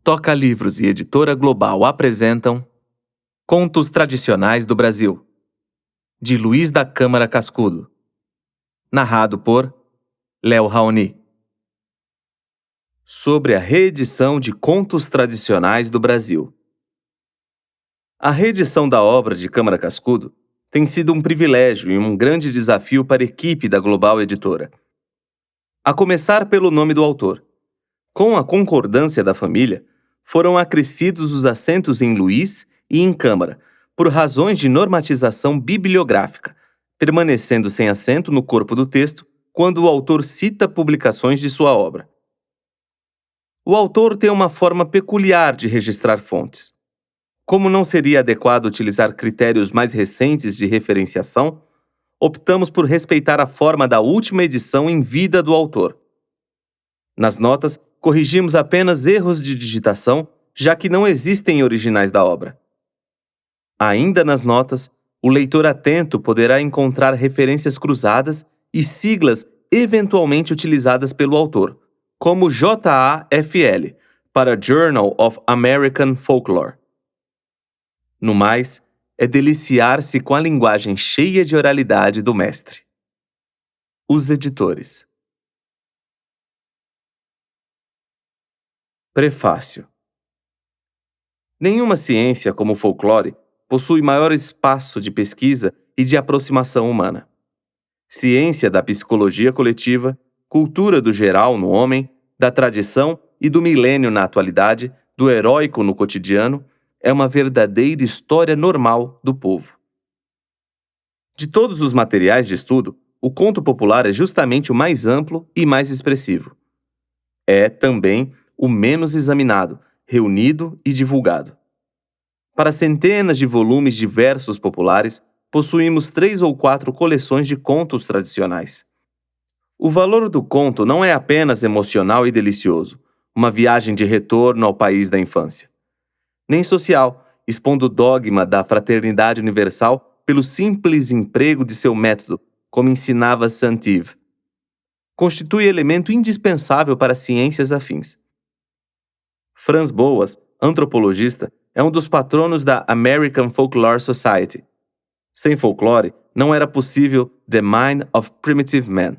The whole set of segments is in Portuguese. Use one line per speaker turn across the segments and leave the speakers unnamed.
Toca Livros e Editora Global apresentam Contos Tradicionais do Brasil, de Luiz da Câmara Cascudo. Narrado por Léo Raoni. Sobre a reedição de Contos Tradicionais do Brasil. A reedição da obra de Câmara Cascudo tem sido um privilégio e um grande desafio para a equipe da Global Editora. A começar pelo nome do autor. Com a concordância da família, foram acrescidos os acentos em Luiz e em Câmara, por razões de normatização bibliográfica, permanecendo sem acento no corpo do texto quando o autor cita publicações de sua obra. O autor tem uma forma peculiar de registrar fontes. Como não seria adequado utilizar critérios mais recentes de referenciação, optamos por respeitar a forma da última edição em vida do autor. Nas notas, corrigimos apenas erros de digitação, já que não existem originais da obra. Ainda nas notas, o leitor atento poderá encontrar referências cruzadas e siglas eventualmente utilizadas pelo autor, como JAFL, para Journal of American Folklore. No mais, é deliciar-se com a linguagem cheia de oralidade do mestre. Os editores. Prefácio. Nenhuma ciência, como o folclore, possui maior espaço de pesquisa e de aproximação humana. Ciência da psicologia coletiva, cultura do geral no homem, da tradição e do milênio na atualidade, do heróico no cotidiano, é uma verdadeira história normal do povo. De todos os materiais de estudo, o conto popular é justamente o mais amplo e mais expressivo. É, também, o menos examinado, reunido e divulgado. Para centenas de volumes de versos populares, possuímos 3 ou 4 coleções de contos tradicionais. O valor do conto não é apenas emocional e delicioso, uma viagem de retorno ao país da infância. Nem social, expondo o dogma da fraternidade universal pelo simples emprego de seu método, como ensinava Saint-Yves. Constitui elemento indispensável para ciências afins. Franz Boas, antropologista, é um dos patronos da American Folklore Society. Sem folclore, não era possível The Mind of Primitive Man.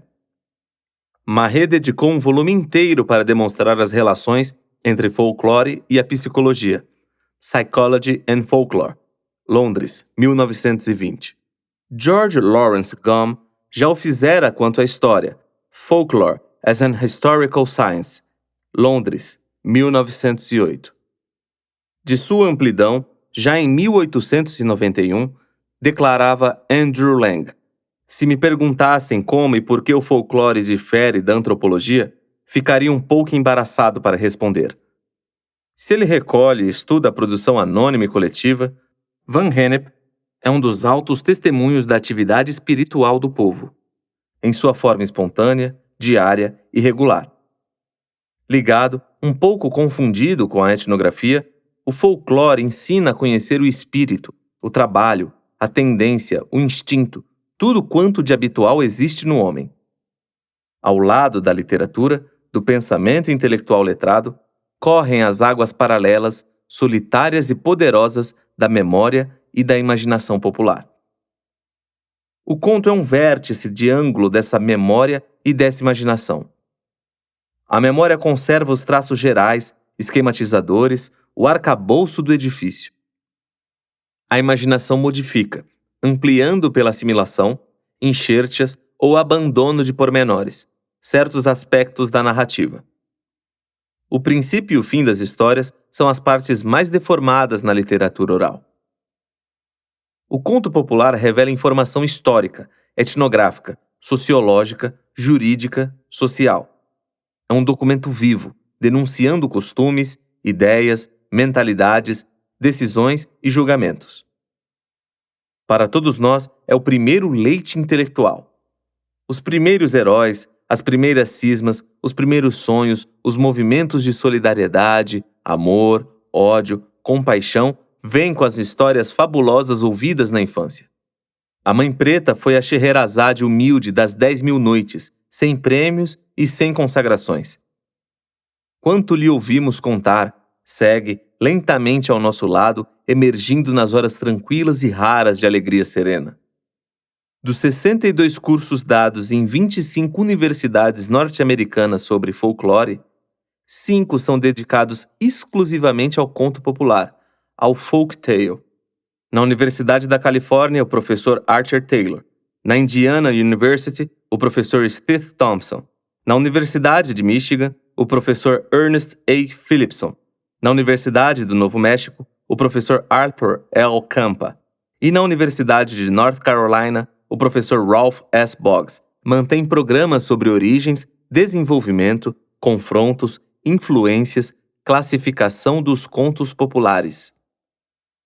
Marais dedicou um volume inteiro para demonstrar as relações entre folclore e a psicologia. Psychology and Folklore, Londres, 1920. George Lawrence Gumm já o fizera quanto à história. Folklore as an Historical Science, Londres, 1908. De sua amplidão, já em 1891, declarava Andrew Lang: se me perguntassem como e por que o folclore difere da antropologia, ficaria um pouco embaraçado para responder. Se ele recolhe e estuda a produção anônima e coletiva, Van Gennep é um dos altos testemunhos da atividade espiritual do povo, em sua forma espontânea, diária e regular. Ligado, um pouco confundido com a etnografia, o folclore ensina a conhecer o espírito, o trabalho, a tendência, o instinto, tudo quanto de habitual existe no homem. Ao lado da literatura, do pensamento intelectual letrado, correm as águas paralelas, solitárias e poderosas da memória e da imaginação popular. O conto é um vértice de ângulo dessa memória e dessa imaginação. A memória conserva os traços gerais, esquematizadores, o arcabouço do edifício. A imaginação modifica, ampliando pela assimilação, enxertias ou abandono de pormenores, certos aspectos da narrativa. O princípio e o fim das histórias são as partes mais deformadas na literatura oral. O conto popular revela informação histórica, etnográfica, sociológica, jurídica, social. É um documento vivo, denunciando costumes, ideias, mentalidades, decisões e julgamentos. Para todos nós, é o primeiro leite intelectual. Os primeiros heróis, as primeiras cismas, os primeiros sonhos, os movimentos de solidariedade, amor, ódio, compaixão, vêm com as histórias fabulosas ouvidas na infância. A Mãe Preta foi a Scheherazade humilde das 10.000 noites, sem prêmios e sem consagrações. Quanto lhe ouvimos contar, segue lentamente ao nosso lado, emergindo nas horas tranquilas e raras de alegria serena. Dos 62 cursos dados em 25 universidades norte-americanas sobre folclore, 5 são dedicados exclusivamente ao conto popular, ao folk tale. Na Universidade da Califórnia, o professor Archer Taylor. Na Indiana University, o professor Steve Thompson. Na Universidade de Michigan, o professor Ernest A. Philipson. Na Universidade do Novo México, o professor Arthur L. Campa. E na Universidade de North Carolina, o professor Ralph S. Boggs mantém programas sobre origens, desenvolvimento, confrontos, influências, classificação dos contos populares.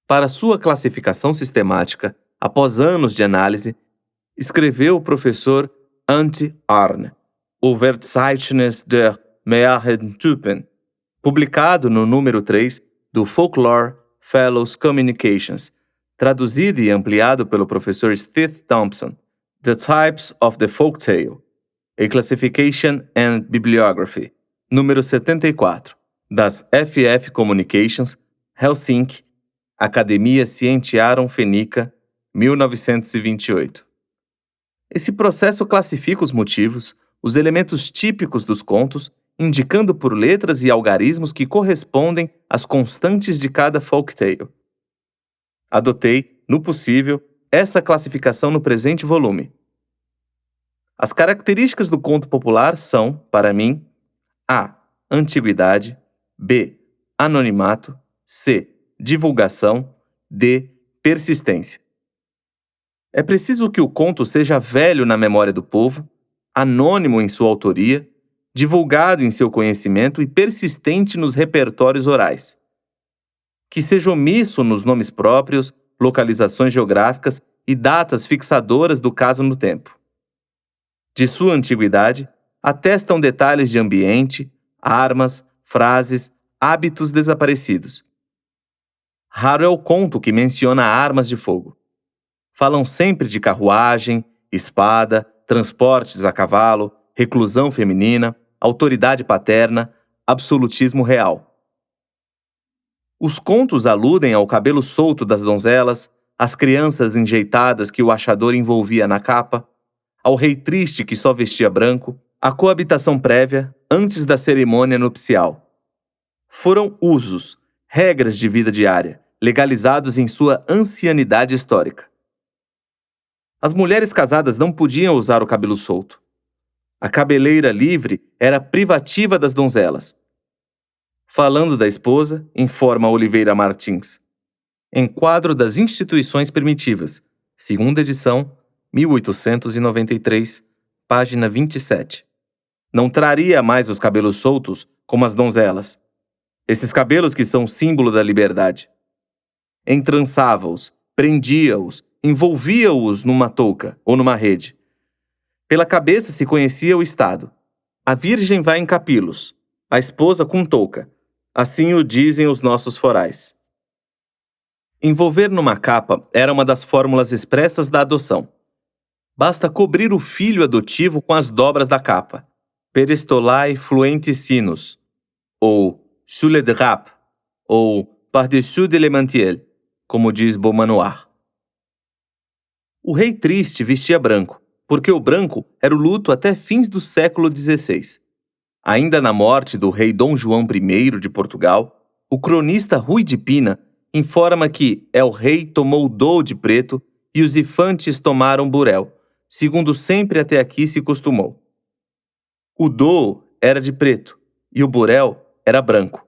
Para sua classificação sistemática, após anos de análise, escreveu o professor Ante Arne, O Verzeichnis der Märchentypen, publicado no número 3 do Folklore Fellows Communications, traduzido e ampliado pelo professor Steve Thompson, The Types of the Folktale, A Classification and Bibliography, número 74, das FF Communications, Helsinki, Academia Scientiarum Fenica, 1928. Esse processo classifica os motivos, os elementos típicos dos contos, indicando por letras e algarismos que correspondem às constantes de cada folktale. Adotei, no possível, essa classificação no presente volume. As características do conto popular são, para mim, A. Antiguidade, B. Anonimato, C. Divulgação, D. Persistência. É preciso que o conto seja velho na memória do povo, anônimo em sua autoria, divulgado em seu conhecimento e persistente nos repertórios orais. Que seja omisso nos nomes próprios, localizações geográficas e datas fixadoras do caso no tempo. De sua antiguidade, atestam detalhes de ambiente, armas, frases, hábitos desaparecidos. Raro é o conto que menciona armas de fogo. Falam sempre de carruagem, espada, transportes a cavalo, reclusão feminina, autoridade paterna, absolutismo real. Os contos aludem ao cabelo solto das donzelas, às crianças enjeitadas que o achador envolvia na capa, ao rei triste que só vestia branco, à coabitação prévia antes da cerimônia nupcial. Foram usos, regras de vida diária, legalizados em sua ancianidade histórica. As mulheres casadas não podiam usar o cabelo solto. A cabeleira livre era privativa das donzelas. Falando da esposa, informa Oliveira Martins. Enquadro das Instituições Primitivas, segunda edição, 1893, página 27. Não traria mais os cabelos soltos como as donzelas. Esses cabelos que são símbolo da liberdade. Entrançava-os, prendia-os, envolvia-os numa touca ou numa rede. Pela cabeça se conhecia o estado. A virgem vai em capilos, a esposa com touca. Assim o dizem os nossos forais. Envolver numa capa era uma das fórmulas expressas da adoção. Basta cobrir o filho adotivo com as dobras da capa. Peristolae fluentissinos, ou chule de rap, ou par-dessus de Lemantiel, como diz Beaumanoir. O rei triste vestia branco, porque o branco era o luto até fins do século XVI. Ainda na morte do rei Dom João I de Portugal, o cronista Rui de Pina informa que El Rei tomou dô de preto e os infantes tomaram burel, segundo sempre até aqui se costumou. O dô era de preto e o burel era branco.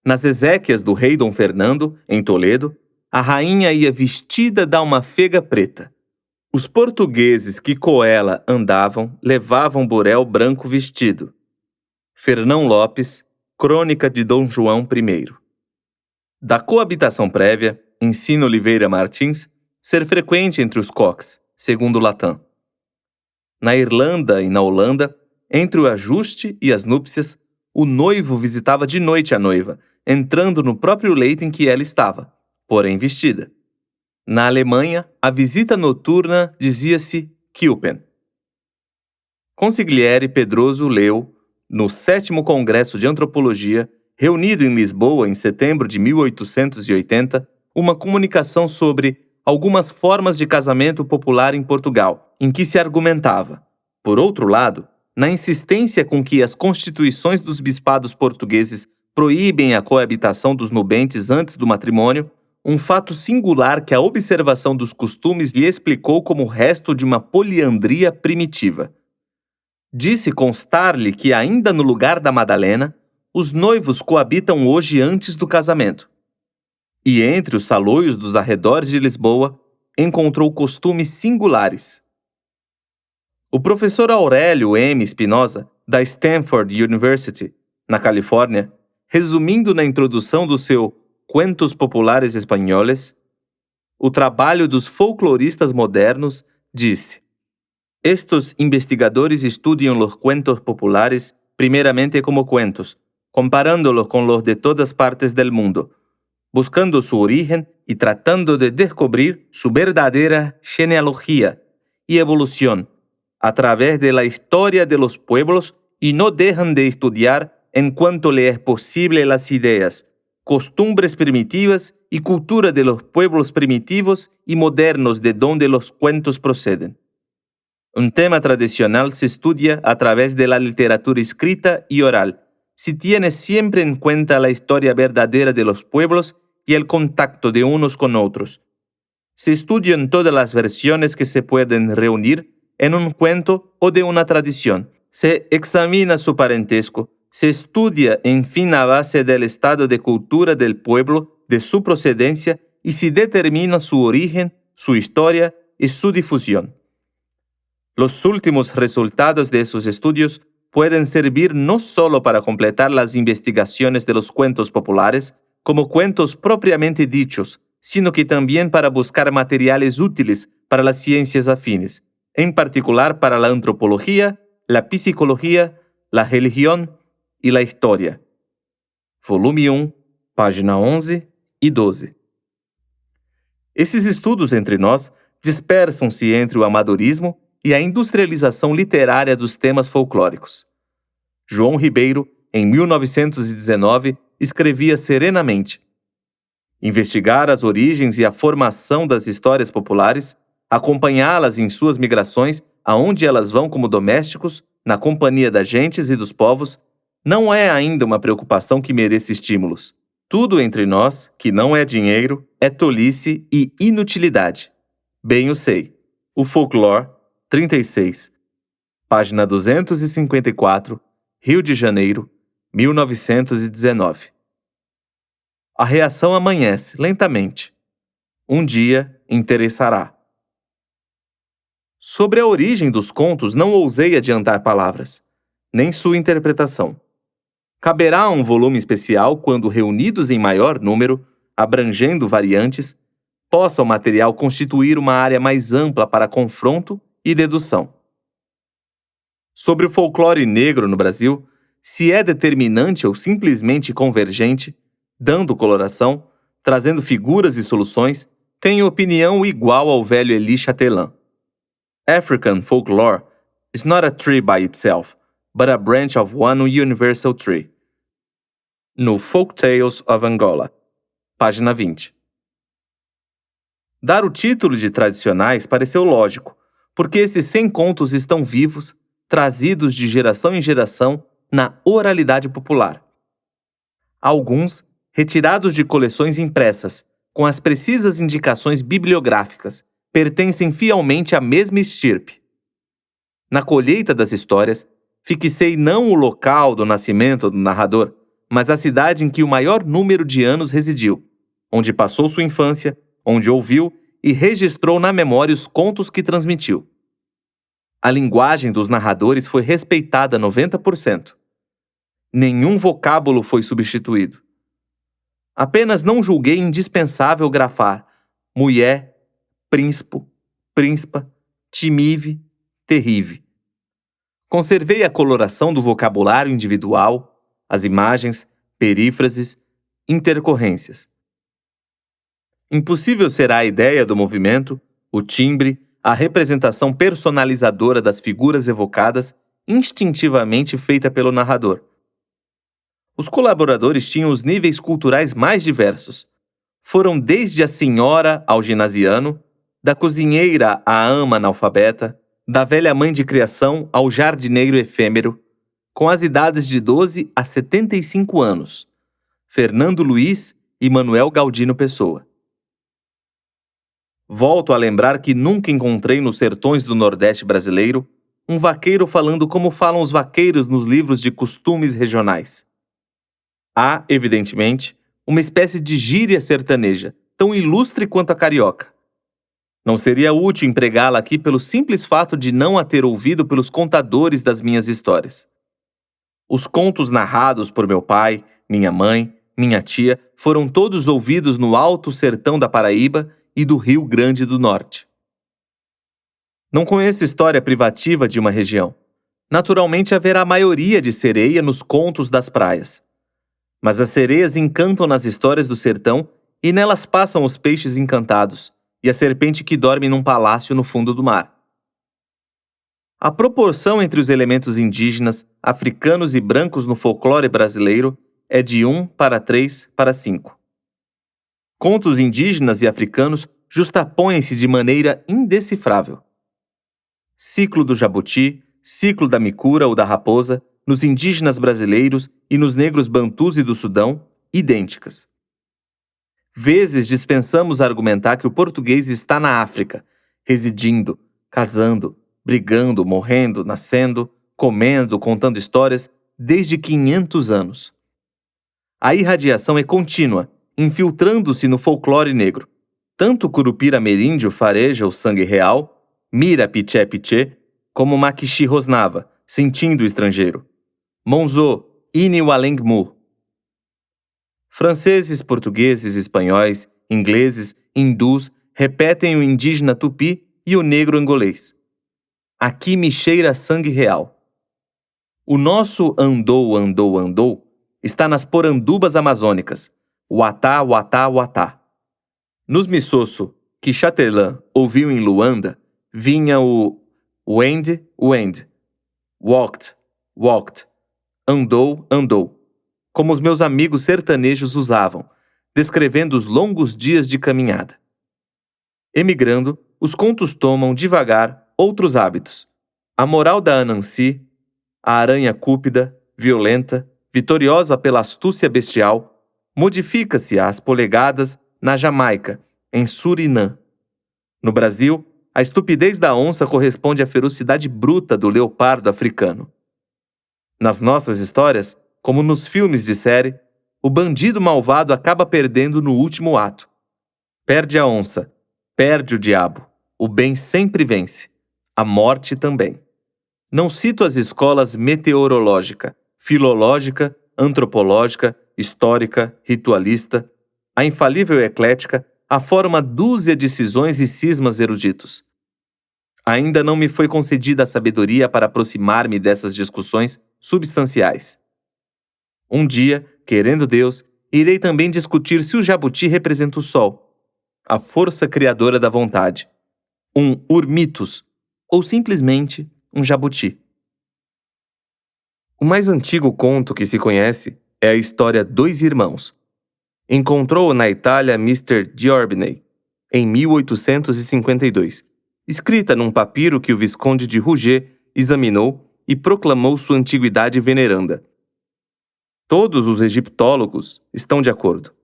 Nas exéquias do rei Dom Fernando, em Toledo, a rainha ia vestida da uma fega preta. Os portugueses que com ela andavam levavam burel branco vestido. Fernão Lopes, Crônica de Dom João I. Da coabitação prévia, ensina Oliveira Martins, ser frequente entre os coques, segundo Latin. Na Irlanda e na Holanda, entre o ajuste e as núpcias, o noivo visitava de noite a noiva, entrando no próprio leito em que ela estava, porém vestida. Na Alemanha, a visita noturna dizia-se Kilpen. Consigliere Pedroso leu, no 7º Congresso de Antropologia, reunido em Lisboa em setembro de 1880, uma comunicação sobre algumas formas de casamento popular em Portugal, em que se argumentava, por outro lado, na insistência com que as constituições dos bispados portugueses proíbem a coabitação dos nubentes antes do matrimônio, um fato singular que a observação dos costumes lhe explicou como resto de uma poliandria primitiva. Disse constar-lhe que ainda no lugar da Madalena, os noivos coabitam hoje antes do casamento. E entre os saloios dos arredores de Lisboa, encontrou costumes singulares. O professor Aurélio M. Spinoza, da Stanford University, na Califórnia, resumindo na introdução do seu Cuentos Populares Espanhóles, o trabalho dos folcloristas modernos, disse: estos investigadores estudian los cuentos populares primeramente como cuentos, comparándolos con los de todas partes del mundo, buscando su origen y tratando de descubrir su verdadera genealogía y evolución a través de la historia de los pueblos y no dejan de estudiar en cuanto le es posible las ideas, costumbres primitivas y cultura de los pueblos primitivos y modernos de donde los cuentos proceden. Un tema tradicional se estudia a través de la literatura escrita y oral, si tiene siempre en cuenta la historia verdadera de los pueblos y el contacto de unos con otros. Se estudian todas las versiones que se pueden reunir en un cuento o de una tradición. Se examina su parentesco, se estudia en fin a base del estado de cultura del pueblo, de su procedencia y se determina su origen, su historia y su difusión. Los últimos resultados de esos estudios pueden servir no solo para completar las investigaciones de los cuentos populares, como cuentos propiamente dichos, sino que también para buscar materiales útiles para las ciencias afines, en particular para la antropología, la psicología, la religión y la historia. Volume 1, página 11 e 12. Esses estudos entre nós dispersam-se entre o amadorismo e a industrialização literária dos temas folclóricos. João Ribeiro, em 1919, escrevia serenamente: investigar as origens e a formação das histórias populares, acompanhá-las em suas migrações, aonde elas vão como domésticos, na companhia das gentes e dos povos, não é ainda uma preocupação que mereça estímulos. Tudo entre nós, que não é dinheiro, é tolice e inutilidade. Bem o sei. O Folclore, 36, página 254, Rio de Janeiro, 1919. A reação amanhece lentamente. Um dia interessará. Sobre a origem dos contos não ousei adiantar palavras, nem sua interpretação. Caberá um volume especial quando, reunidos em maior número, abrangendo variantes, possa o material constituir uma área mais ampla para confronto e dedução. Sobre o folclore negro no Brasil, se é determinante ou simplesmente convergente, dando coloração, trazendo figuras e soluções, tenho opinião igual ao velho Elie Chatelain. African folklore is not a tree by itself, but a branch of one universal tree. No Folk Tales of Angola, página 20. Dar o título de tradicionais pareceu lógico, porque esses 100 contos estão vivos, trazidos de geração em geração na oralidade popular. Alguns, retirados de coleções impressas, com as precisas indicações bibliográficas, pertencem fielmente à mesma estirpe. Na colheita das histórias, fixei não o local do nascimento do narrador, mas a cidade em que o maior número de anos residiu, onde passou sua infância, onde ouviu e registrou na memória os contos que transmitiu. A linguagem dos narradores foi respeitada 90%. Nenhum vocábulo foi substituído. Apenas não julguei indispensável grafar mulher, príncipe, príncipa, timive, terrive. Conservei a coloração do vocabulário individual, as imagens, perífrases, intercorrências. Impossível será a ideia do movimento, o timbre, a representação personalizadora das figuras evocadas, instintivamente feita pelo narrador. Os colaboradores tinham os níveis culturais mais diversos. Foram desde a senhora ao ginasiano, da cozinheira à ama analfabeta, da velha mãe de criação ao jardineiro efêmero, com as idades de 12 a 75 anos, Fernando Luiz e Manuel Galdino Pessoa. Volto a lembrar que nunca encontrei nos sertões do Nordeste brasileiro um vaqueiro falando como falam os vaqueiros nos livros de costumes regionais. Há, evidentemente, uma espécie de gíria sertaneja, tão ilustre quanto a carioca. Não seria útil empregá-la aqui pelo simples fato de não a ter ouvido pelos contadores das minhas histórias. Os contos narrados por meu pai, minha mãe, minha tia, foram todos ouvidos no alto sertão da Paraíba e do Rio Grande do Norte. Não conheço história privativa de uma região. Naturalmente haverá maioria de sereia nos contos das praias. Mas as sereias encantam nas histórias do sertão e nelas passam os peixes encantados e a serpente que dorme num palácio no fundo do mar. A proporção entre os elementos indígenas, africanos e brancos no folclore brasileiro é de 1 para 3 para 5. Contos indígenas e africanos justapõem-se de maneira indecifrável. Ciclo do jabuti, ciclo da micura ou da raposa, nos indígenas brasileiros e nos negros bantus e do Sudão, idênticas. Vezes dispensamos argumentar que o português está na África, residindo, casando, brigando, morrendo, nascendo, comendo, contando histórias, desde 500 anos. A irradiação é contínua, infiltrando-se no folclore negro. Tanto Curupira ameríndio fareja o sangue real, Mira Piché Piché, como Maquixi rosnava, sentindo o estrangeiro. Monzo, Ini Walengmu. Franceses, portugueses, espanhóis, ingleses, hindus repetem o indígena tupi e o negro angolês. Aqui me cheira sangue real. O nosso andou, andou, andou está nas porandubas amazônicas, Uatá, Uatá, Uatá. Nos Missosso, que Chatelin ouviu em Luanda, vinha o wend, wend, walked, walked, andou, andou, como os meus amigos sertanejos usavam, descrevendo os longos dias de caminhada. Emigrando, os contos tomam, devagar, outros hábitos. A moral da Anansi, a aranha cúpida, violenta, vitoriosa pela astúcia bestial, modifica-se às polegadas na Jamaica, em Surinã. No Brasil, a estupidez da onça corresponde à ferocidade bruta do leopardo africano. Nas nossas histórias, como nos filmes de série, o bandido malvado acaba perdendo no último ato. Perde a onça, perde o diabo. O bem sempre vence. A morte também. Não cito as escolas meteorológica, filológica, antropológica, histórica, ritualista, a infalível eclética, afora uma dúzia de cisões e cismas eruditos. Ainda não me foi concedida a sabedoria para aproximar-me dessas discussões substanciais. Um dia, querendo Deus, irei também discutir se o jabuti representa o sol, a força criadora da vontade, um urmitus, ou simplesmente um jabuti. O mais antigo conto que se conhece é a história Dois Irmãos. Encontrou-o na Itália Mr. D'Orbigny, em 1852, escrita num papiro que o Visconde de Rouget examinou e proclamou sua antiguidade veneranda. Todos os egiptólogos estão de acordo.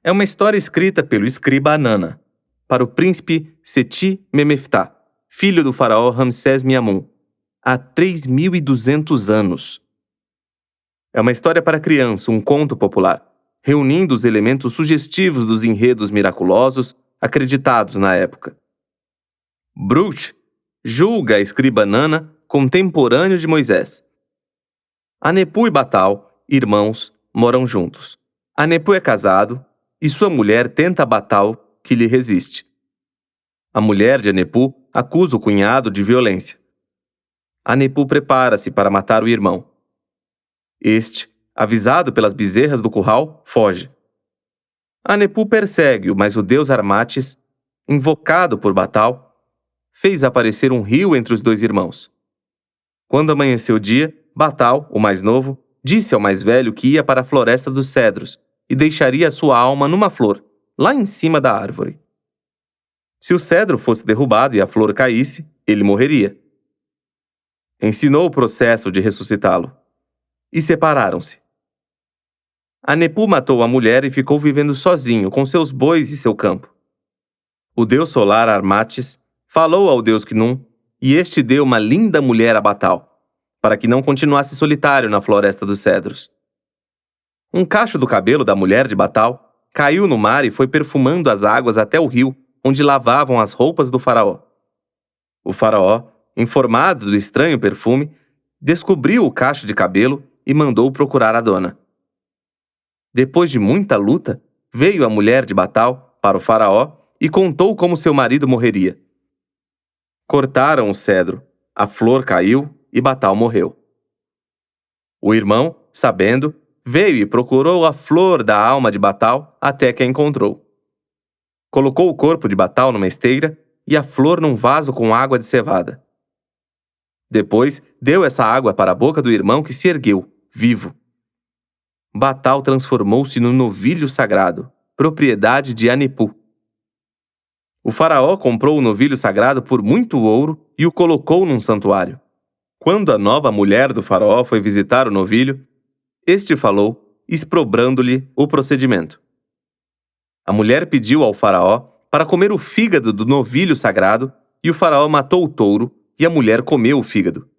É uma história escrita pelo escriba Anana, para o príncipe Seti Memeftá, filho do faraó Ramsés Miamun, há 3.200 anos. É uma história para criança, um conto popular, reunindo os elementos sugestivos dos enredos miraculosos acreditados na época. Brut julga a escriba Nana contemporâneo de Moisés. Anepu e Batal, irmãos, moram juntos. Anepu é casado e sua mulher tenta Batal, que lhe resiste. A mulher de Anepu acusa o cunhado de violência. Anepu prepara-se para matar o irmão. Este, avisado pelas bezerras do curral, foge. Anepu persegue-o, mas o deus Armates, invocado por Batal, fez aparecer um rio entre os dois irmãos. Quando amanheceu o dia, Batal, o mais novo, disse ao mais velho que ia para a floresta dos cedros e deixaria sua alma numa flor, lá em cima da árvore. Se o cedro fosse derrubado e a flor caísse, ele morreria. Ensinou o processo de ressuscitá-lo. E separaram-se. Anepu matou a mulher e ficou vivendo sozinho com seus bois e seu campo. O deus solar Armates falou ao deus Knum, e este deu uma linda mulher a Batal, para que não continuasse solitário na floresta dos cedros. Um cacho do cabelo da mulher de Batal caiu no mar e foi perfumando as águas até o rio, onde lavavam as roupas do faraó. O faraó, informado do estranho perfume, descobriu o cacho de cabelo e mandou procurar a dona. Depois de muita luta, veio a mulher de Batal para o faraó e contou como seu marido morreria. Cortaram o cedro, a flor caiu e Batal morreu. O irmão, sabendo, veio e procurou a flor da alma de Batal até que a encontrou. Colocou o corpo de Batal numa esteira e a flor num vaso com água de cevada. Depois, deu essa água para a boca do irmão que se ergueu, vivo. Batal transformou-se no novilho sagrado, propriedade de Anepu. O faraó comprou o novilho sagrado por muito ouro e o colocou num santuário. Quando a nova mulher do faraó foi visitar o novilho, este falou, exprobrando-lhe o procedimento. A mulher pediu ao faraó para comer o fígado do novilho sagrado e o faraó matou o touro e a mulher comeu o fígado.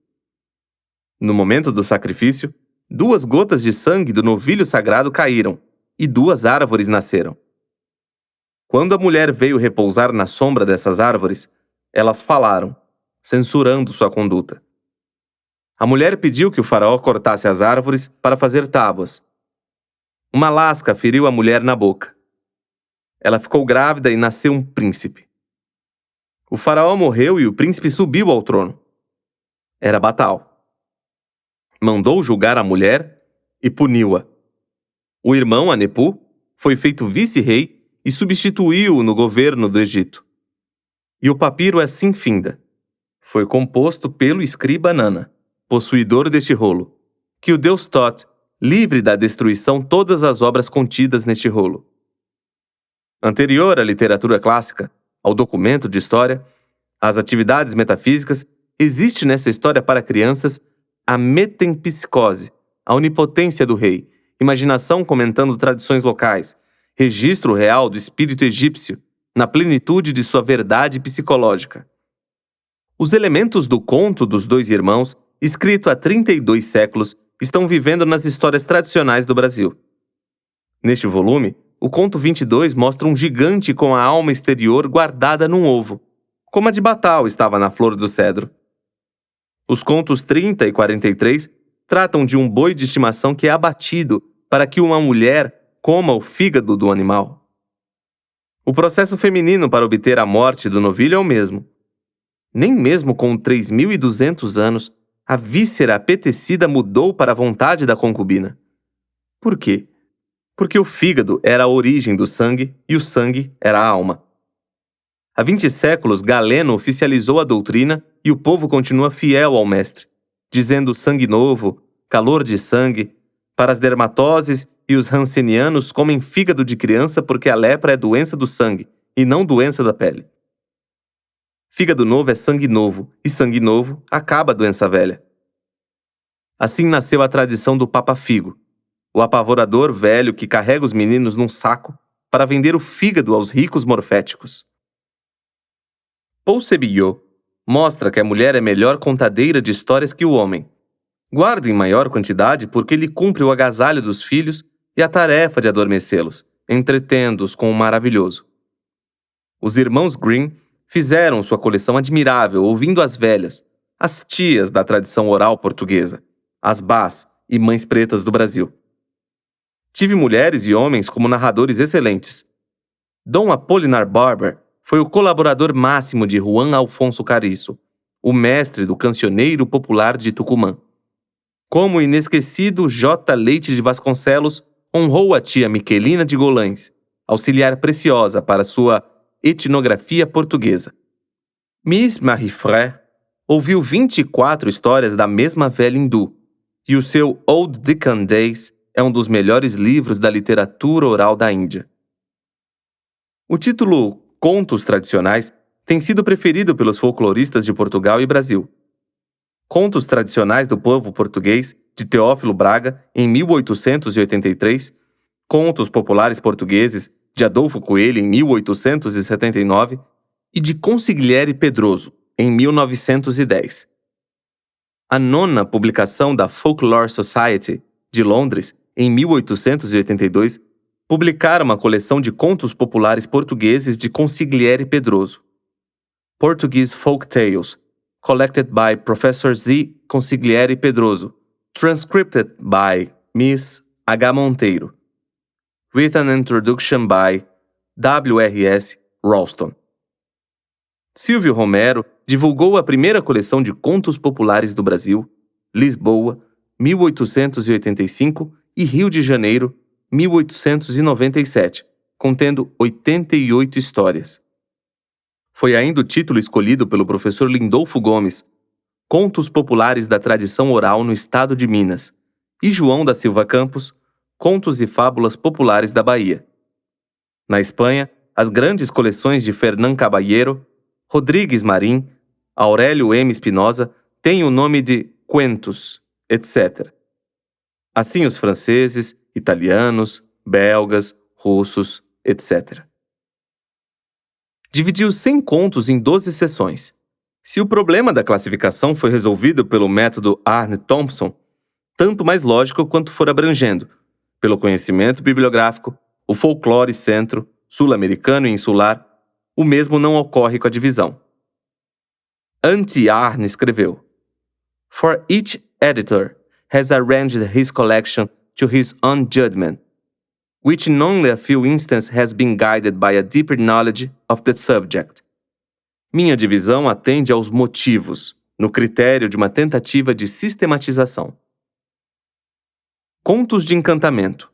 No momento do sacrifício, 2 gotas de sangue do novilho sagrado caíram e 2 árvores nasceram. Quando a mulher veio repousar na sombra dessas árvores, elas falaram, censurando sua conduta. A mulher pediu que o faraó cortasse as árvores para fazer tábuas. Uma lasca feriu a mulher na boca. Ela ficou grávida e nasceu um príncipe. O faraó morreu e o príncipe subiu ao trono. Era Batal. Mandou julgar a mulher e puniu-a. O irmão Anepu foi feito vice-rei e substituiu-o no governo do Egito. E o papiro assim finda. Foi composto pelo escriba Nana, possuidor deste rolo, que o deus Thoth livre da destruição todas as obras contidas neste rolo. Anterior à literatura clássica, ao documento de história, às atividades metafísicas, existe nessa história para crianças a metempsicose, a onipotência do rei, imaginação comentando tradições locais, registro real do espírito egípcio, na plenitude de sua verdade psicológica. Os elementos do conto dos 2 irmãos, escrito há 32 séculos, estão vivendo nas histórias tradicionais do Brasil. Neste volume, o conto 22 mostra um gigante com a alma exterior guardada num ovo, como a de Batal estava na flor do cedro. Os contos 30 e 43 tratam de um boi de estimação que é abatido para que uma mulher coma o fígado do animal. O processo feminino para obter a morte do novilho é o mesmo. Nem mesmo com 3.200 anos, a víscera apetecida mudou para a vontade da concubina. Por quê? Porque o fígado era a origem do sangue e o sangue era a alma. Há 20 séculos, Galeno oficializou a doutrina e o povo continua fiel ao mestre, dizendo sangue novo, calor de sangue. Para as dermatoses e os hansenianos comem fígado de criança porque a lepra é doença do sangue e não doença da pele. Fígado novo é sangue novo e sangue novo acaba a doença velha. Assim nasceu a tradição do Papa Figo, o apavorador velho que carrega os meninos num saco para vender o fígado aos ricos morféticos. Paul Sébillot mostra que a mulher é melhor contadeira de histórias que o homem. Guarda em maior quantidade porque lhe cumpre o agasalho dos filhos e a tarefa de adormecê-los, entretendo-os com o maravilhoso. Os irmãos Grimm fizeram sua coleção admirável ouvindo as velhas, as tias da tradição oral portuguesa, as bás e mães pretas do Brasil. Tive mulheres e homens como narradores excelentes. Dom Apolinar Barber foi o colaborador máximo de Juan Alfonso Carriço, o mestre do cancioneiro popular de Tucumã. Como o inesquecido J. Leite de Vasconcelos honrou a tia Miquelina de Golães, auxiliar preciosa para sua etnografia portuguesa. Miss Marie Frère ouviu 24 histórias da mesma velha hindu, e o seu Old Deccan Days é um dos melhores livros da literatura oral da Índia. O título Contos Tradicionais tem sido preferido pelos folcloristas de Portugal e Brasil. Contos Tradicionais do Povo Português, de Teófilo Braga, em 1883, Contos Populares Portugueses, de Adolfo Coelho, em 1879, e de Consigliere Pedroso, em 1910. A nona publicação da Folklore Society, de Londres, em 1882, publicara uma coleção de contos populares portugueses de Consigliere Pedroso. Portuguese Folk Tales, collected by Professor Z. Consigliere Pedroso, transcribed by Miss H. Monteiro. With an introduction by W.R.S. Ralston. Silvio Romero divulgou a primeira coleção de contos populares do Brasil, Lisboa, 1885, e Rio de Janeiro, 1897, contendo 88 histórias. Foi ainda o título escolhido pelo professor Lindolfo Gomes, Contos Populares da Tradição Oral no Estado de Minas, e João da Silva Campos, Contos e Fábulas Populares da Bahia. Na Espanha, as grandes coleções de Fernán Caballero, Rodrigues Marim, Aurélio M. Espinosa têm o nome de Cuentos, etc. Assim os franceses, italianos, belgas, russos, etc. Dividiu 100 contos em 12 seções. Se o problema da classificação foi resolvido pelo método Arne Thompson, tanto mais lógico quanto for abrangendo, pelo conhecimento bibliográfico, o folclore centro, sul-americano e insular, o mesmo não ocorre com a divisão. Ante Arne escreveu: For each editor has arranged his collection to his own judgment, which in only a few instances has been guided by a deeper knowledge of the subject. Minha divisão atende aos motivos, no critério de uma tentativa de sistematização. Contos de encantamento.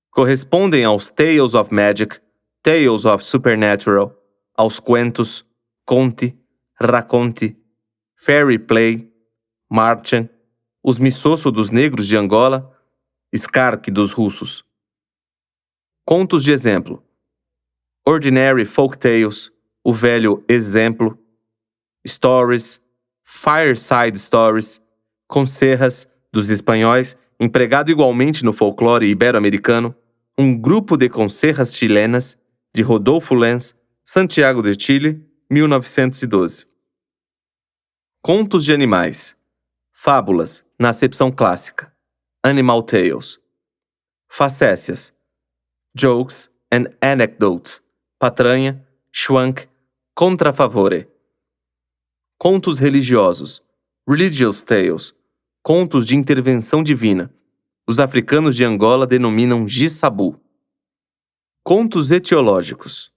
Correspondem aos Tales of Magic, Tales of Supernatural, aos Cuentos, Conte, Raconte, Fairy Play, Marchen, os Missosso dos Negros de Angola, Skark dos Russos. Contos de exemplo. Ordinary Folk Tales, o velho exemplo, Stories, Fireside Stories, Conserras, dos espanhóis, empregado igualmente no folclore ibero-americano, um grupo de conserras chilenas, de Rodolfo Lenz, Santiago de Chile, 1912. Contos de animais. Fábulas, na acepção clássica. Animal Tales. Facécias. Jokes and Anecdotes. Patranha, Schwank, Contra Favore. Contos religiosos. Religious Tales. Contos de intervenção divina. Os africanos de Angola denominam Gissabu. Contos etiológicos.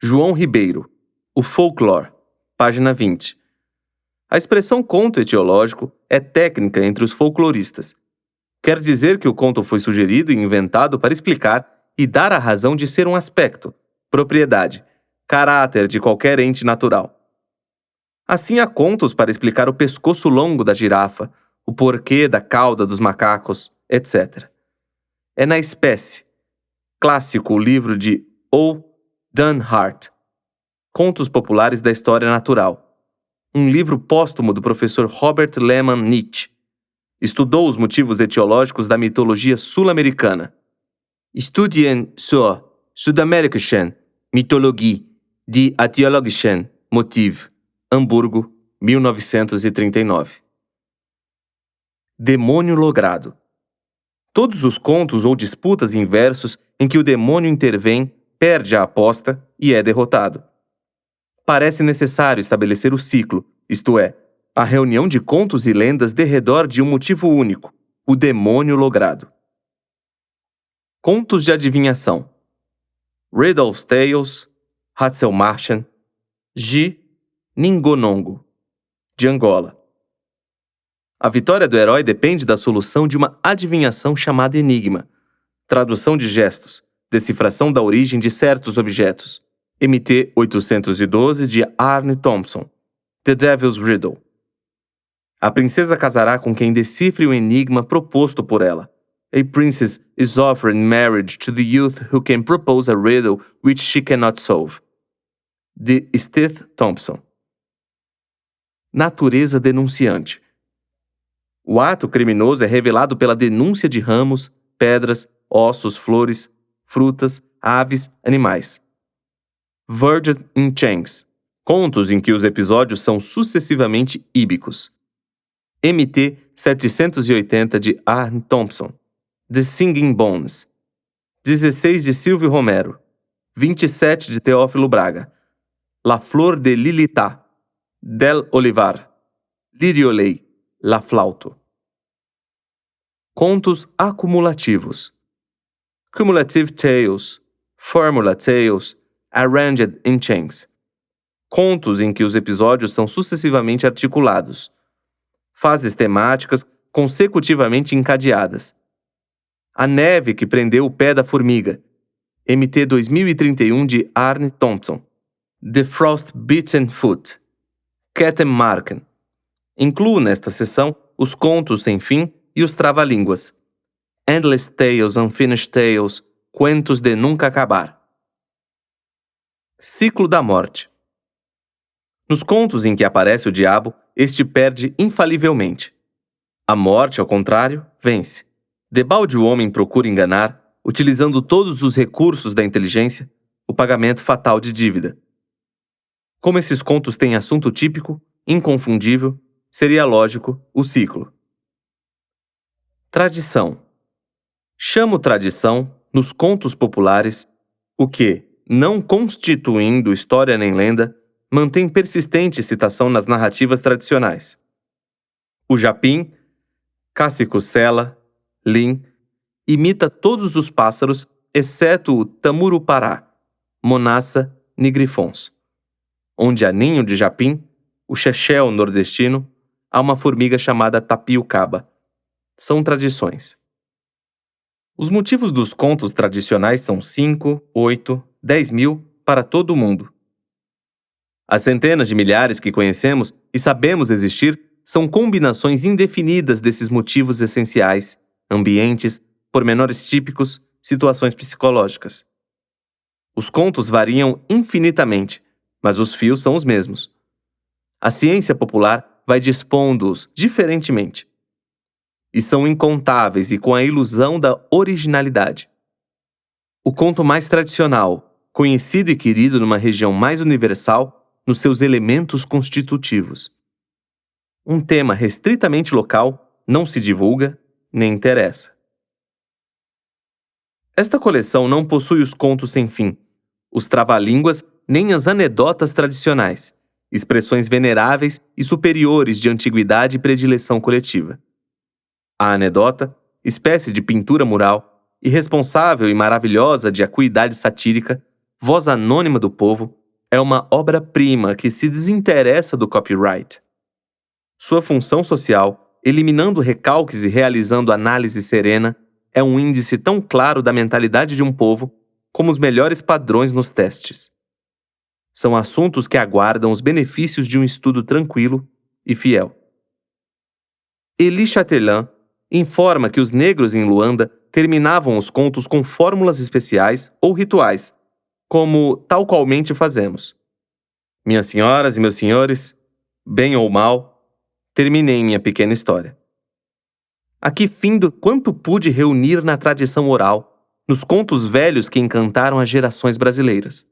João Ribeiro, O Folklore, página 20. A expressão conto etiológico é técnica entre os folcloristas. Quer dizer que o conto foi sugerido e inventado para explicar e dar a razão de ser um aspecto, propriedade, caráter de qualquer ente natural. Assim há contos para explicar o pescoço longo da girafa, o porquê da cauda dos macacos, etc. É na espécie. Clássico o livro de O. Dunhart, Contos Populares da História Natural, um livro póstumo do professor Robert Lehman Nietzsche. Estudou os motivos etiológicos da mitologia sul-americana. Studien zur südamerikanischen Mythologie, die äthiologischen Motive, Hamburgo, 1939. Demônio logrado. Todos os contos ou disputas em versos em que o demônio intervém, perde a aposta e é derrotado. Parece necessário estabelecer o ciclo, isto é, a reunião de contos e lendas de redor de um motivo único, o demônio logrado. Contos de adivinhação. Riddle's Tales, Hatselmarchen, G. Ningonongo, de Angola. A vitória do herói depende da solução de uma adivinhação chamada enigma, tradução de gestos, decifração da origem de certos objetos. MT 812 de Arne Thompson. The Devil's Riddle. A princesa casará com quem decifre o enigma proposto por ela. A princess is offered in marriage to the youth who can propose a riddle which she cannot solve. De Steve Thompson. Natureza denunciante. O ato criminoso é revelado pela denúncia de ramos, pedras, ossos, flores, frutas, aves, animais. Virgin in Chains. Contos em que os episódios são sucessivamente híbicos. MT 780 de Arne Thompson. The Singing Bones. 16 de Silvio Romero. 27 de Teófilo Braga. La Flor de Lilita. Del Olivar. Liriolei. La Flauto. Contos acumulativos. Cumulative Tales. Formula Tales. Arranged in Chains. Contos em que os episódios são sucessivamente articulados. Fases temáticas consecutivamente encadeadas. A neve que prendeu o pé da formiga. MT 2031 de Arne Thompson. The Frostbitten Foot. Kettenmarken. Incluo nesta seção os contos sem fim e os trava-línguas. Endless Tales, Unfinished Tales, Cuentos de Nunca Acabar. Ciclo da Morte. Nos contos em que aparece o diabo, este perde infalivelmente. A morte, ao contrário, vence. Debalde o homem procura enganar, utilizando todos os recursos da inteligência, o pagamento fatal de dívida. Como esses contos têm assunto típico, inconfundível, seria lógico o ciclo. Tradição. Chamo tradição, nos contos populares, o que, não constituindo história nem lenda, mantém persistente citação nas narrativas tradicionais. O japim, Cassicucela, Lin, imita todos os pássaros, exceto o tamurupara, Monassa nigrifons. Onde há ninho de japim, o chechel nordestino, há uma formiga chamada tapiucaba. São tradições. Os motivos dos contos tradicionais são 5, 8, 10 mil para todo o mundo. As centenas de milhares que conhecemos e sabemos existir são combinações indefinidas desses motivos essenciais, ambientes, pormenores típicos, situações psicológicas. Os contos variam infinitamente, mas os fios são os mesmos. A ciência popular vai dispondo-os diferentemente. E são incontáveis e com a ilusão da originalidade. O conto mais tradicional, conhecido e querido numa região mais universal, nos seus elementos constitutivos. Um tema restritamente local não se divulga nem interessa. Esta coleção não possui os contos sem fim, os trava-línguas nem as anedotas tradicionais, expressões veneráveis e superiores de antiguidade e predileção coletiva. A anedota, espécie de pintura mural, irresponsável e maravilhosa de acuidade satírica, voz anônima do povo, é uma obra-prima que se desinteressa do copyright. Sua função social, eliminando recalques e realizando análise serena, é um índice tão claro da mentalidade de um povo como os melhores padrões nos testes. São assuntos que aguardam os benefícios de um estudo tranquilo e fiel. Elie Chatelain informa que os negros em Luanda terminavam os contos com fórmulas especiais ou rituais, como tal qualmente fazemos. Minhas senhoras e meus senhores, bem ou mal, terminei minha pequena história. Aqui findo quanto pude reunir na tradição oral, nos contos velhos que encantaram as gerações brasileiras.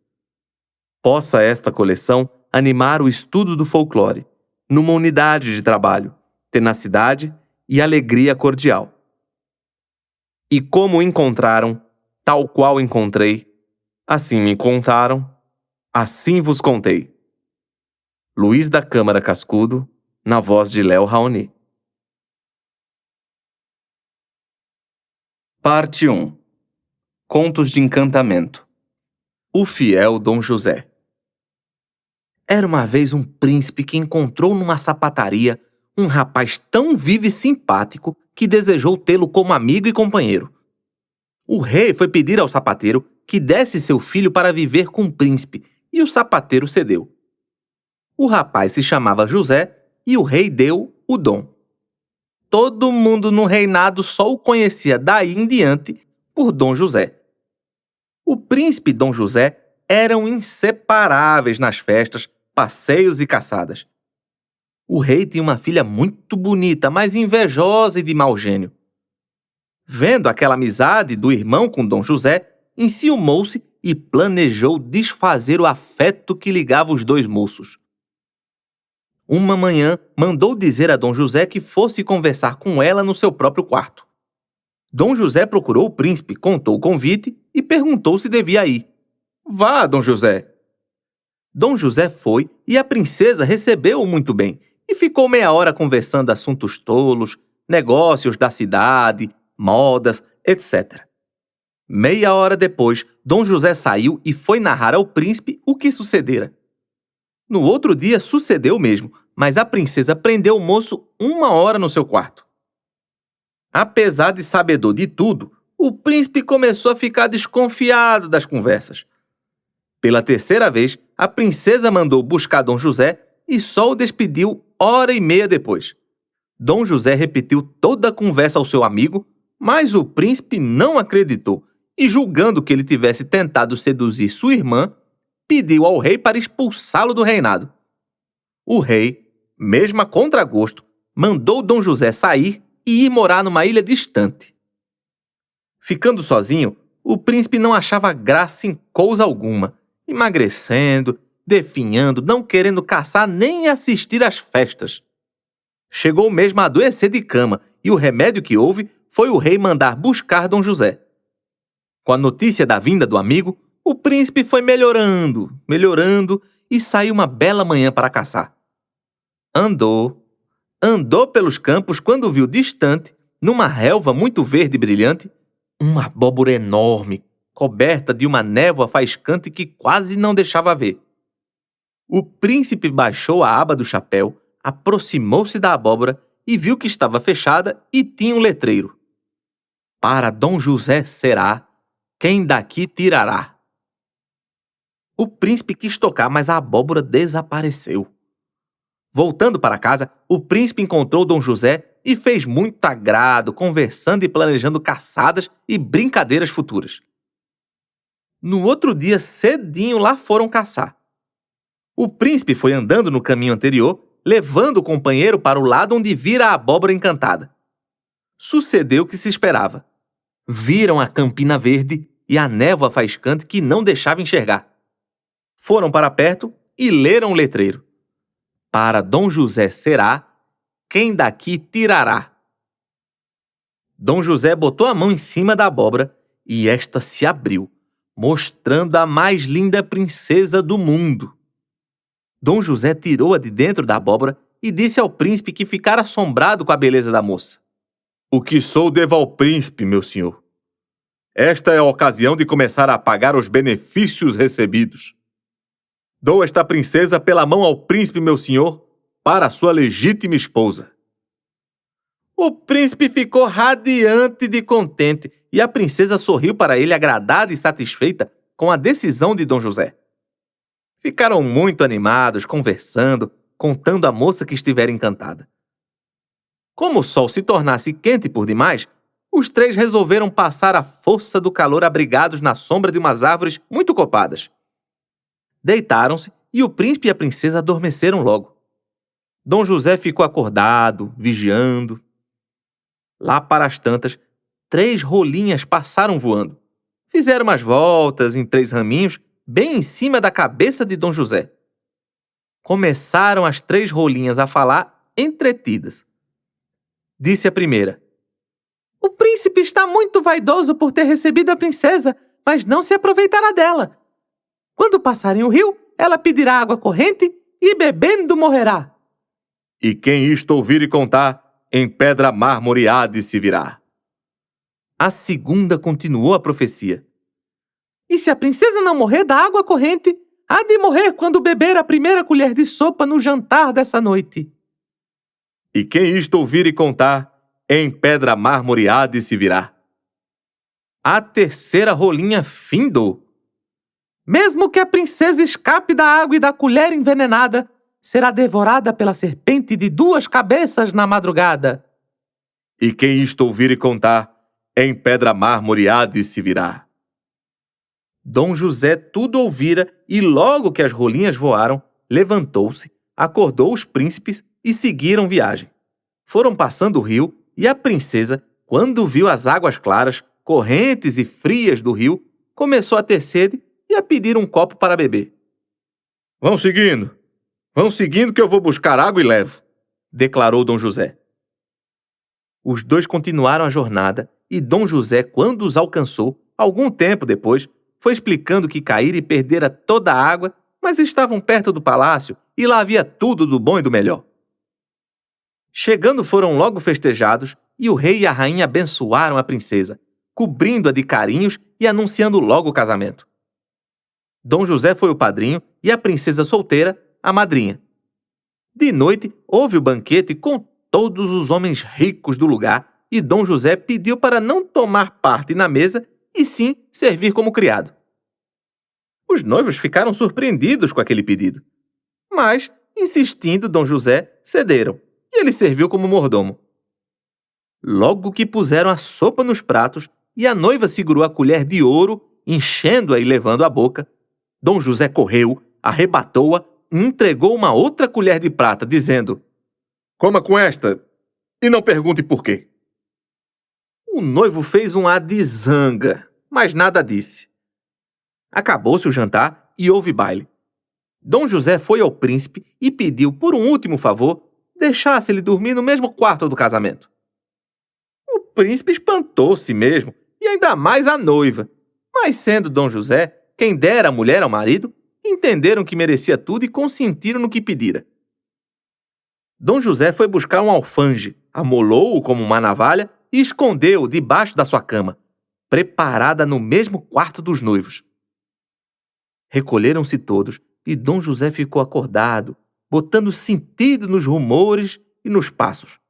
Possa esta coleção animar o estudo do folclore, numa unidade de trabalho, tenacidade e alegria cordial. E como encontraram, tal qual encontrei, assim me contaram, assim vos contei. Luiz da Câmara Cascudo, na voz de Léo Raoni. Parte 1. Contos de encantamento. O fiel Dom José. Era uma vez um príncipe que encontrou numa sapataria um rapaz tão vivo e simpático que desejou tê-lo como amigo e companheiro. O rei foi pedir ao sapateiro que desse seu filho para viver com o príncipe, e o sapateiro cedeu. O rapaz se chamava José, e o rei deu o Dom. Todo mundo no reinado só o conhecia daí em diante por Dom José. O príncipe e Dom José eram inseparáveis nas festas, passeios e caçadas. O rei tinha uma filha muito bonita, mas invejosa e de mau gênio. Vendo aquela amizade do irmão com Dom José, enciumou-se e planejou desfazer o afeto que ligava os dois moços. Uma manhã, mandou dizer a Dom José que fosse conversar com ela no seu próprio quarto. Dom José procurou o príncipe, contou o convite e perguntou se devia ir. Vá, Dom José. Dom José foi e a princesa recebeu-o muito bem e ficou meia hora conversando assuntos tolos, negócios da cidade, modas, etc. Meia hora depois, Dom José saiu e foi narrar ao príncipe o que sucedera. No outro dia sucedeu o mesmo, mas a princesa prendeu o moço uma hora no seu quarto. Apesar de sabedor de tudo, o príncipe começou a ficar desconfiado das conversas. Pela terceira vez, a princesa mandou buscar Dom José e só o despediu hora e meia depois. Dom José repetiu toda a conversa ao seu amigo, mas o príncipe não acreditou e, julgando que ele tivesse tentado seduzir sua irmã, pediu ao rei para expulsá-lo do reinado. O rei, mesmo a contragosto, mandou Dom José sair e ir morar numa ilha distante. Ficando sozinho, o príncipe não achava graça em coisa alguma, emagrecendo, definhando, não querendo caçar nem assistir às festas. Chegou mesmo a adoecer de cama e o remédio que houve foi o rei mandar buscar Dom José. Com a notícia da vinda do amigo, o príncipe foi melhorando e saiu uma bela manhã para caçar. Andou pelos campos quando viu distante, numa relva muito verde e brilhante, uma abóbora enorme, coberta de uma névoa faiscante que quase não deixava ver. O príncipe baixou a aba do chapéu, aproximou-se da abóbora e viu que estava fechada e tinha um letreiro. Para Dom José será, quem daqui tirará. O príncipe quis tocar, mas a abóbora desapareceu. Voltando para casa, o príncipe encontrou Dom José e fez muito agrado, conversando e planejando caçadas e brincadeiras futuras. No outro dia, cedinho, lá foram caçar. O príncipe foi andando no caminho anterior, levando o companheiro para o lado onde vira a abóbora encantada. Sucedeu o que se esperava. Viram a campina verde e a névoa faiscante que não deixava enxergar. Foram para perto e leram o letreiro. Para Dom José será, quem daqui tirará. Dom José botou a mão em cima da abóbora e esta se abriu, mostrando a mais linda princesa do mundo. Dom José tirou-a de dentro da abóbora e disse ao príncipe que ficara assombrado com a beleza da moça. O que sou devo ao príncipe, meu senhor. Esta é a ocasião de começar a pagar os benefícios recebidos. Dou esta princesa pela mão ao príncipe, meu senhor, para sua legítima esposa. O príncipe ficou radiante de contente e a princesa sorriu para ele agradada e satisfeita com a decisão de Dom José. Ficaram muito animados, conversando, contando à moça que estivera encantada. Como o sol se tornasse quente por demais, os três resolveram passar a força do calor abrigados na sombra de umas árvores muito copadas. Deitaram-se e o príncipe e a princesa adormeceram logo. Dom José ficou acordado, vigiando. Lá para as tantas, 3 rolinhas passaram voando. Fizeram umas voltas em 3 raminhos, bem em cima da cabeça de Dom José. Começaram as 3 rolinhas a falar entretidas. Disse a primeira: O príncipe está muito vaidoso por ter recebido a princesa, mas não se aproveitará dela. Quando passarem o rio, ela pedirá água corrente e bebendo morrerá. E quem isto ouvir e contar, em pedra mármore há de se virar. A segunda continuou a profecia. E se a princesa não morrer da água corrente, há de morrer quando beber a primeira colher de sopa no jantar dessa noite. E quem isto ouvir e contar, em pedra mármore há de se virar. A terceira rolinha findou. Mesmo que a princesa escape da água e da colher envenenada,
será devorada pela serpente de 2 cabeças na madrugada.
E quem isto ouvir e contar, em pedra mármore há de se virar. Dom José tudo ouvira e logo que as rolinhas voaram, levantou-se, acordou os príncipes e seguiram viagem. Foram passando o rio e a princesa, quando viu as águas claras, correntes e frias do rio, começou a ter sede e a pedir um copo para beber. Vão seguindo que eu vou buscar água e levo, declarou Dom José. Os dois continuaram a jornada e Dom José, quando os alcançou, algum tempo depois, foi explicando que caíra e perdera toda a água, mas estavam perto do palácio e lá havia tudo do bom e do melhor. Chegando foram logo festejados e o rei e a rainha abençoaram a princesa, cobrindo-a de carinhos e anunciando logo o casamento. Dom José foi o padrinho e a princesa solteira, a madrinha. De noite, houve o banquete com todos os homens ricos do lugar e Dom José pediu para não tomar parte na mesa e sim servir como criado. Os noivos ficaram surpreendidos com aquele pedido. Mas, insistindo, Dom José cederam e ele serviu como mordomo. Logo que puseram a sopa nos pratos e a noiva segurou a colher de ouro, enchendo-a e levando à boca, Dom José correu, arrebatou-a e entregou uma outra colher de prata, dizendo: coma com esta e não pergunte por quê. O noivo fez um ar de zanga, mas nada disse. Acabou-se o jantar e houve baile. Dom José foi ao príncipe e pediu, por um último favor, deixasse ele dormir no mesmo quarto do casamento. O príncipe espantou-se mesmo, e ainda mais a noiva. Mas sendo Dom José quem dera a mulher ao marido, entenderam que merecia tudo e consentiram no que pedira. Dom José foi buscar um alfange, amolou-o como uma navalha e escondeu-o debaixo da sua cama, preparada no mesmo quarto dos noivos. Recolheram-se todos e Dom José ficou acordado, botando sentido nos rumores e nos passos.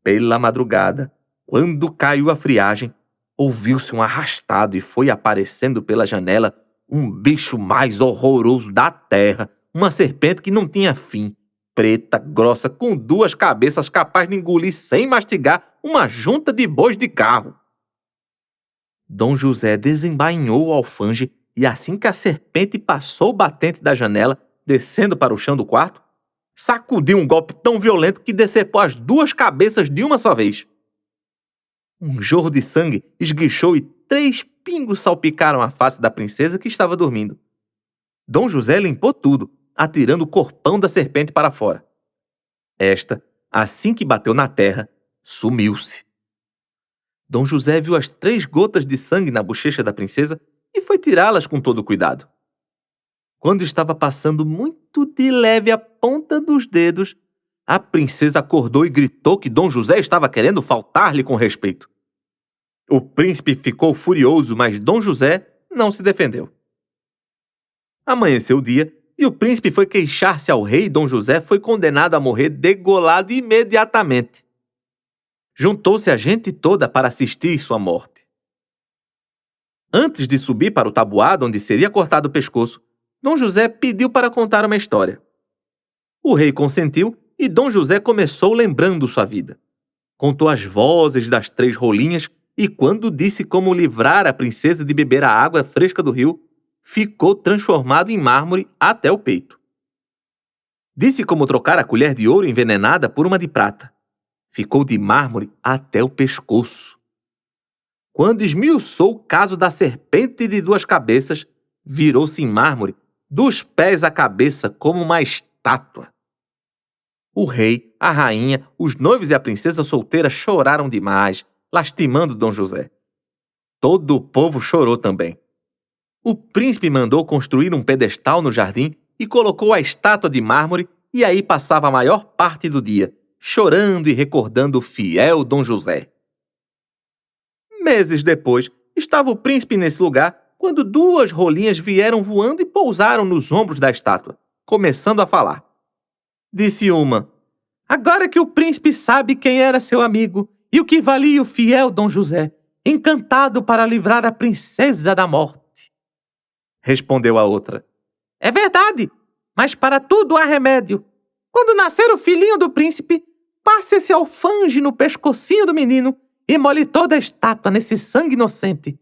Pela madrugada, quando caiu a friagem, ouviu-se um arrastado e foi aparecendo pela janela um bicho mais horroroso da terra, uma serpente que não tinha fim, preta, grossa, com 2 cabeças, capaz de engolir sem mastigar uma junta de bois de carro. Dom José desembainhou o alfange e assim que a serpente passou o batente da janela, descendo para o chão do quarto, sacudiu um golpe tão violento que decepou as 2 cabeças de uma só vez. Um jorro de sangue esguichou e 3 pingos salpicaram a face da princesa que estava dormindo. Dom José limpou tudo, atirando o corpão da serpente para fora. Esta, assim que bateu na terra, sumiu-se. Dom José viu as 3 gotas de sangue na bochecha da princesa e foi tirá-las com todo cuidado. Quando estava passando muito de leve a ponta dos dedos, a princesa acordou e gritou que Dom José estava querendo faltar-lhe com respeito. O príncipe ficou furioso, mas Dom José não se defendeu. Amanheceu o dia e o príncipe foi queixar-se ao rei e Dom José foi condenado a morrer degolado imediatamente. Juntou-se a gente toda para assistir sua morte. Antes de subir para o tabuado onde seria cortado o pescoço, Dom José pediu para contar uma história. O rei consentiu e Dom José começou lembrando sua vida. Contou as vozes das 3 rolinhas e quando disse como livrar a princesa de beber a água fresca do rio, ficou transformado em mármore até o peito. Disse como trocar a colher de ouro envenenada por uma de prata. Ficou de mármore até o pescoço. Quando esmiuçou o caso da serpente de 2 cabeças, virou-se em mármore, dos pés à cabeça como uma estátua. O rei, a rainha, os noivos e a princesa solteira choraram demais, lastimando Dom José. Todo o povo chorou também. O príncipe mandou construir um pedestal no jardim e colocou a estátua de mármore e aí passava a maior parte do dia, chorando e recordando o fiel Dom José. Meses depois, estava o príncipe nesse lugar quando 2 rolinhas vieram voando e pousaram nos ombros da estátua, começando a falar. Disse uma: agora que o príncipe sabe quem era seu amigo e o que valia o fiel Dom José, encantado para livrar a princesa da morte. Respondeu a outra: é verdade,
Mas para tudo há remédio. Quando nascer o filhinho do príncipe, passe esse alfange no pescocinho do menino e molhe toda a estátua nesse sangue inocente.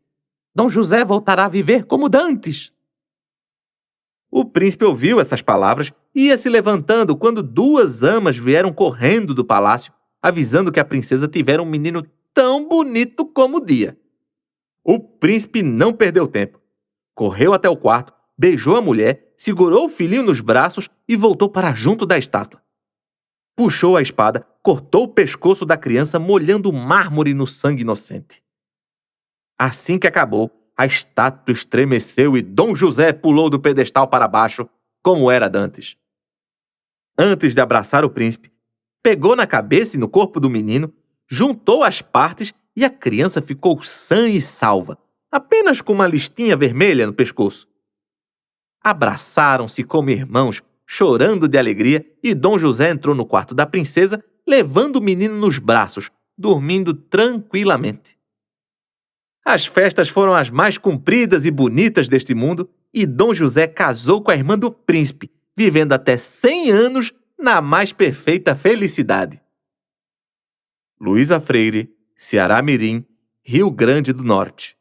Dom José voltará a viver como dantes.
O príncipe ouviu essas palavras e ia se levantando quando 2 amas vieram correndo do palácio, avisando que a princesa tivera um menino tão bonito como o dia. O príncipe não perdeu tempo. Correu até o quarto, beijou a mulher, segurou o filhinho nos braços e voltou para junto da estátua. Puxou a espada, cortou o pescoço da criança, molhando o mármore no sangue inocente. Assim que acabou, a estátua estremeceu e Dom José pulou do pedestal para baixo, como era dantes. Antes de abraçar o príncipe, pegou na cabeça e no corpo do menino, juntou as partes e a criança ficou sã e salva, apenas com uma listinha vermelha no pescoço. Abraçaram-se como irmãos, chorando de alegria, e Dom José entrou no quarto da princesa, levando o menino nos braços, dormindo tranquilamente. As festas foram as mais compridas e bonitas deste mundo, e Dom José casou com a irmã do príncipe, vivendo até 100 anos na mais perfeita felicidade. Luísa Freire, Ceará Mirim, Rio Grande do Norte.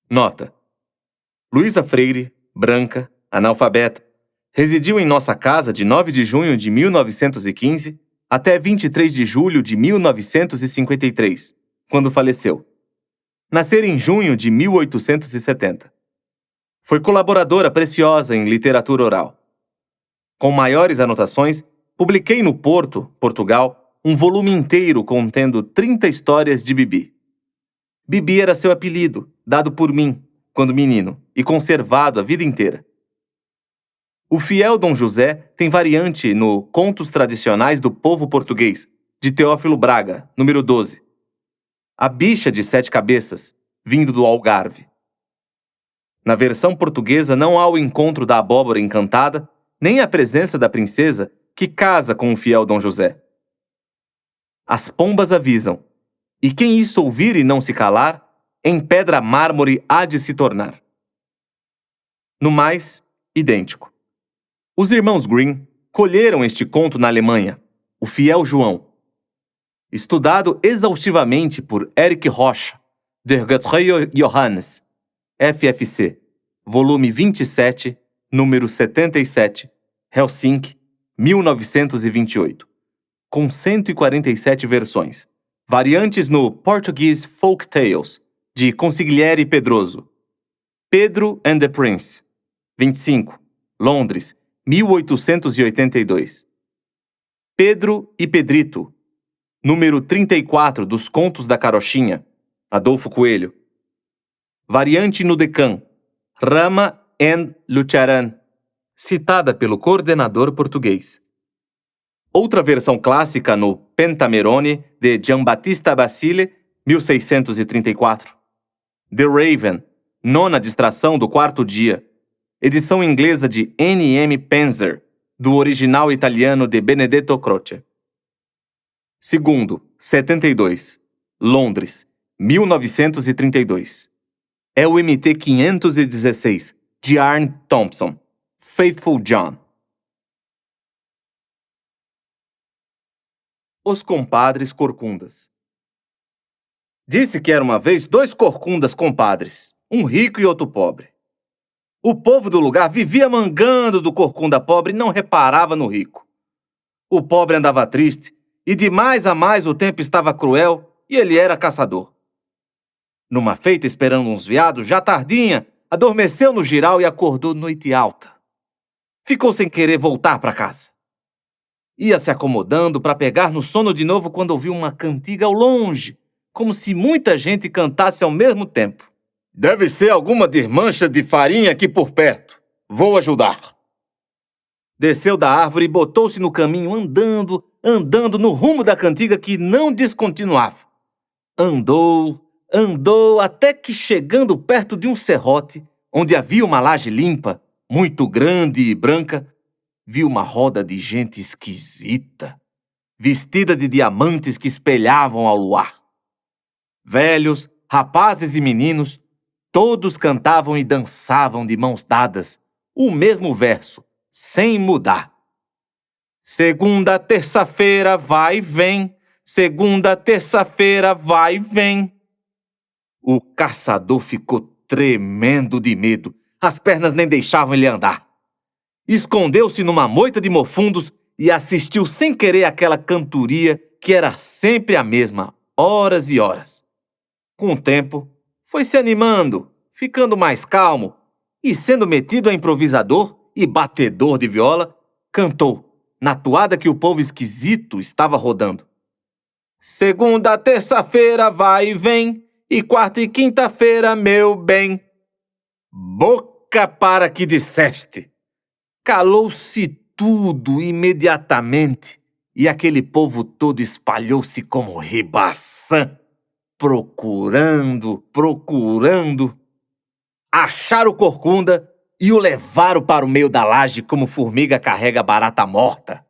Nota: Luísa Freire, branca, analfabeta, residiu em nossa casa de 9 de junho de 1915 até 23 de julho de 1953, quando faleceu. Nasceu em junho de 1870. Foi colaboradora preciosa em literatura oral. Com maiores anotações, publiquei no Porto, Portugal, um volume inteiro contendo 30 histórias de Bibi. Bibi era seu apelido, dado por mim, quando menino, e conservado a vida inteira. O fiel Dom José tem variante no Contos Tradicionais do Povo Português, de Teófilo Braga, número 12. A Bicha de 7 Cabeças, vindo do Algarve. Na versão portuguesa não há o encontro da abóbora encantada, nem a presença da princesa que casa com o fiel Dom José. As pombas avisam, e quem isso ouvir e não se calar, em pedra mármore há de se tornar. No mais, idêntico. Os irmãos Grimm colheram este conto na Alemanha, O Fiel João. Estudado exaustivamente por Erich Rocha, Der Getreue Johannes, FFC, volume 27, número 77, Helsinki, 1928, com 147 versões, variantes no Portuguese Folk Tales, de Consigliere Pedroso. Pedro and the Prince, 25, Londres, 1882. Pedro e Pedrito, número 34 dos Contos da Carochinha, Adolfo Coelho. Variante no Decã, Rama and Lucharan, citada pelo coordenador português. Outra versão clássica no Pentamerone, de Giambattista Basile, 1634. The Raven, nona distração do 4º dia, edição inglesa de N.M. Penzer, do original italiano de Benedetto Croce. Segundo, 72, Londres, 1932. É o MT 516, de Arne Thompson, Faithful John. Os compadres corcundas. Disse que era uma vez 2 corcundas compadres, um rico e outro pobre. O povo do lugar vivia mangando do corcunda pobre e não reparava no rico. O pobre andava triste, e de mais a mais o tempo estava cruel, e ele era caçador. Numa feita esperando uns veados, já tardinha, adormeceu no giral e acordou noite alta. Ficou sem querer voltar para casa. Ia se acomodando para pegar no sono de novo quando ouviu uma cantiga ao longe, como se muita gente cantasse ao mesmo tempo. Deve ser alguma desmancha de farinha aqui por perto. Vou ajudar. Desceu da árvore e botou-se no caminho andando no rumo da cantiga que não descontinuava. Andou até que chegando perto de um serrote, onde havia uma laje limpa, muito grande e branca, viu uma roda de gente esquisita, vestida de diamantes que espelhavam ao luar. Velhos, rapazes e meninos, Todos cantavam e dançavam de mãos dadas o mesmo verso, sem mudar. Segunda, terça-feira, vai e vem. Segunda, terça-feira, vai e vem. O caçador ficou tremendo de medo. As pernas nem deixavam ele andar. Escondeu-se numa moita de mofundos e assistiu sem querer aquela cantoria que era sempre a mesma, horas e horas. Com o tempo, foi se animando, ficando mais calmo e, sendo metido a improvisador e batedor de viola, cantou, na toada que o povo esquisito estava rodando. Segunda, terça-feira, vai e vem, e quarta e quinta-feira, meu bem. Boca para que disseste! Calou-se tudo imediatamente, e aquele povo todo espalhou-se como ribaçã, procurando. Acharam o corcunda e o levaram para o meio da laje como formiga carrega barata morta.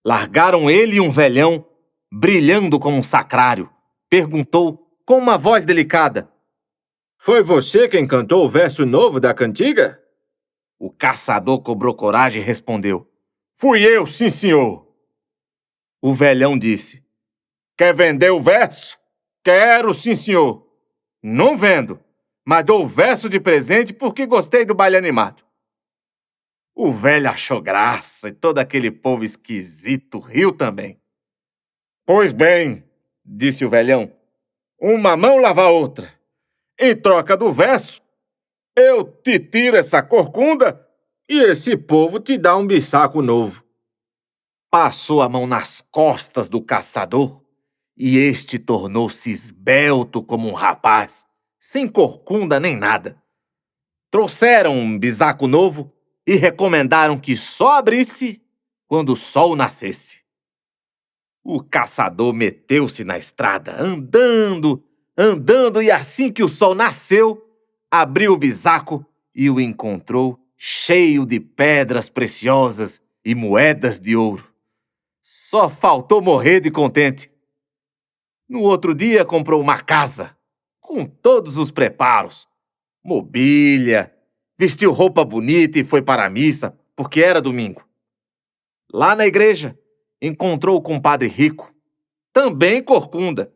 Largaram ele e um velhão, brilhando como um sacrário, perguntou com uma voz delicada:
Foi você quem cantou o verso novo da cantiga?
O caçador cobrou coragem e respondeu:
Fui eu, sim, senhor.
O velhão disse:
Quer vender o verso? Quero, sim, senhor. Não vendo, mas dou o verso de presente porque gostei do baile animado.
O velho achou graça e todo aquele povo esquisito riu também.
Pois bem, disse o velhão, uma mão lava a outra. Em troca do verso, eu te tiro essa corcunda e esse povo te dá um bisaco novo.
Passou a mão nas costas do caçador e este tornou-se esbelto como um rapaz, sem corcunda nem nada. Trouxeram um bisaco novo e recomendaram que só abrisse quando o sol nascesse. O caçador meteu-se na estrada, andando, e assim que o sol nasceu, abriu o bisaco e o encontrou cheio de pedras preciosas e moedas de ouro. Só faltou morrer de contente. No outro dia comprou uma casa, com todos os preparos, mobília, vestiu roupa bonita e foi para a missa, porque era domingo. Lá na igreja, encontrou o compadre rico, também corcunda.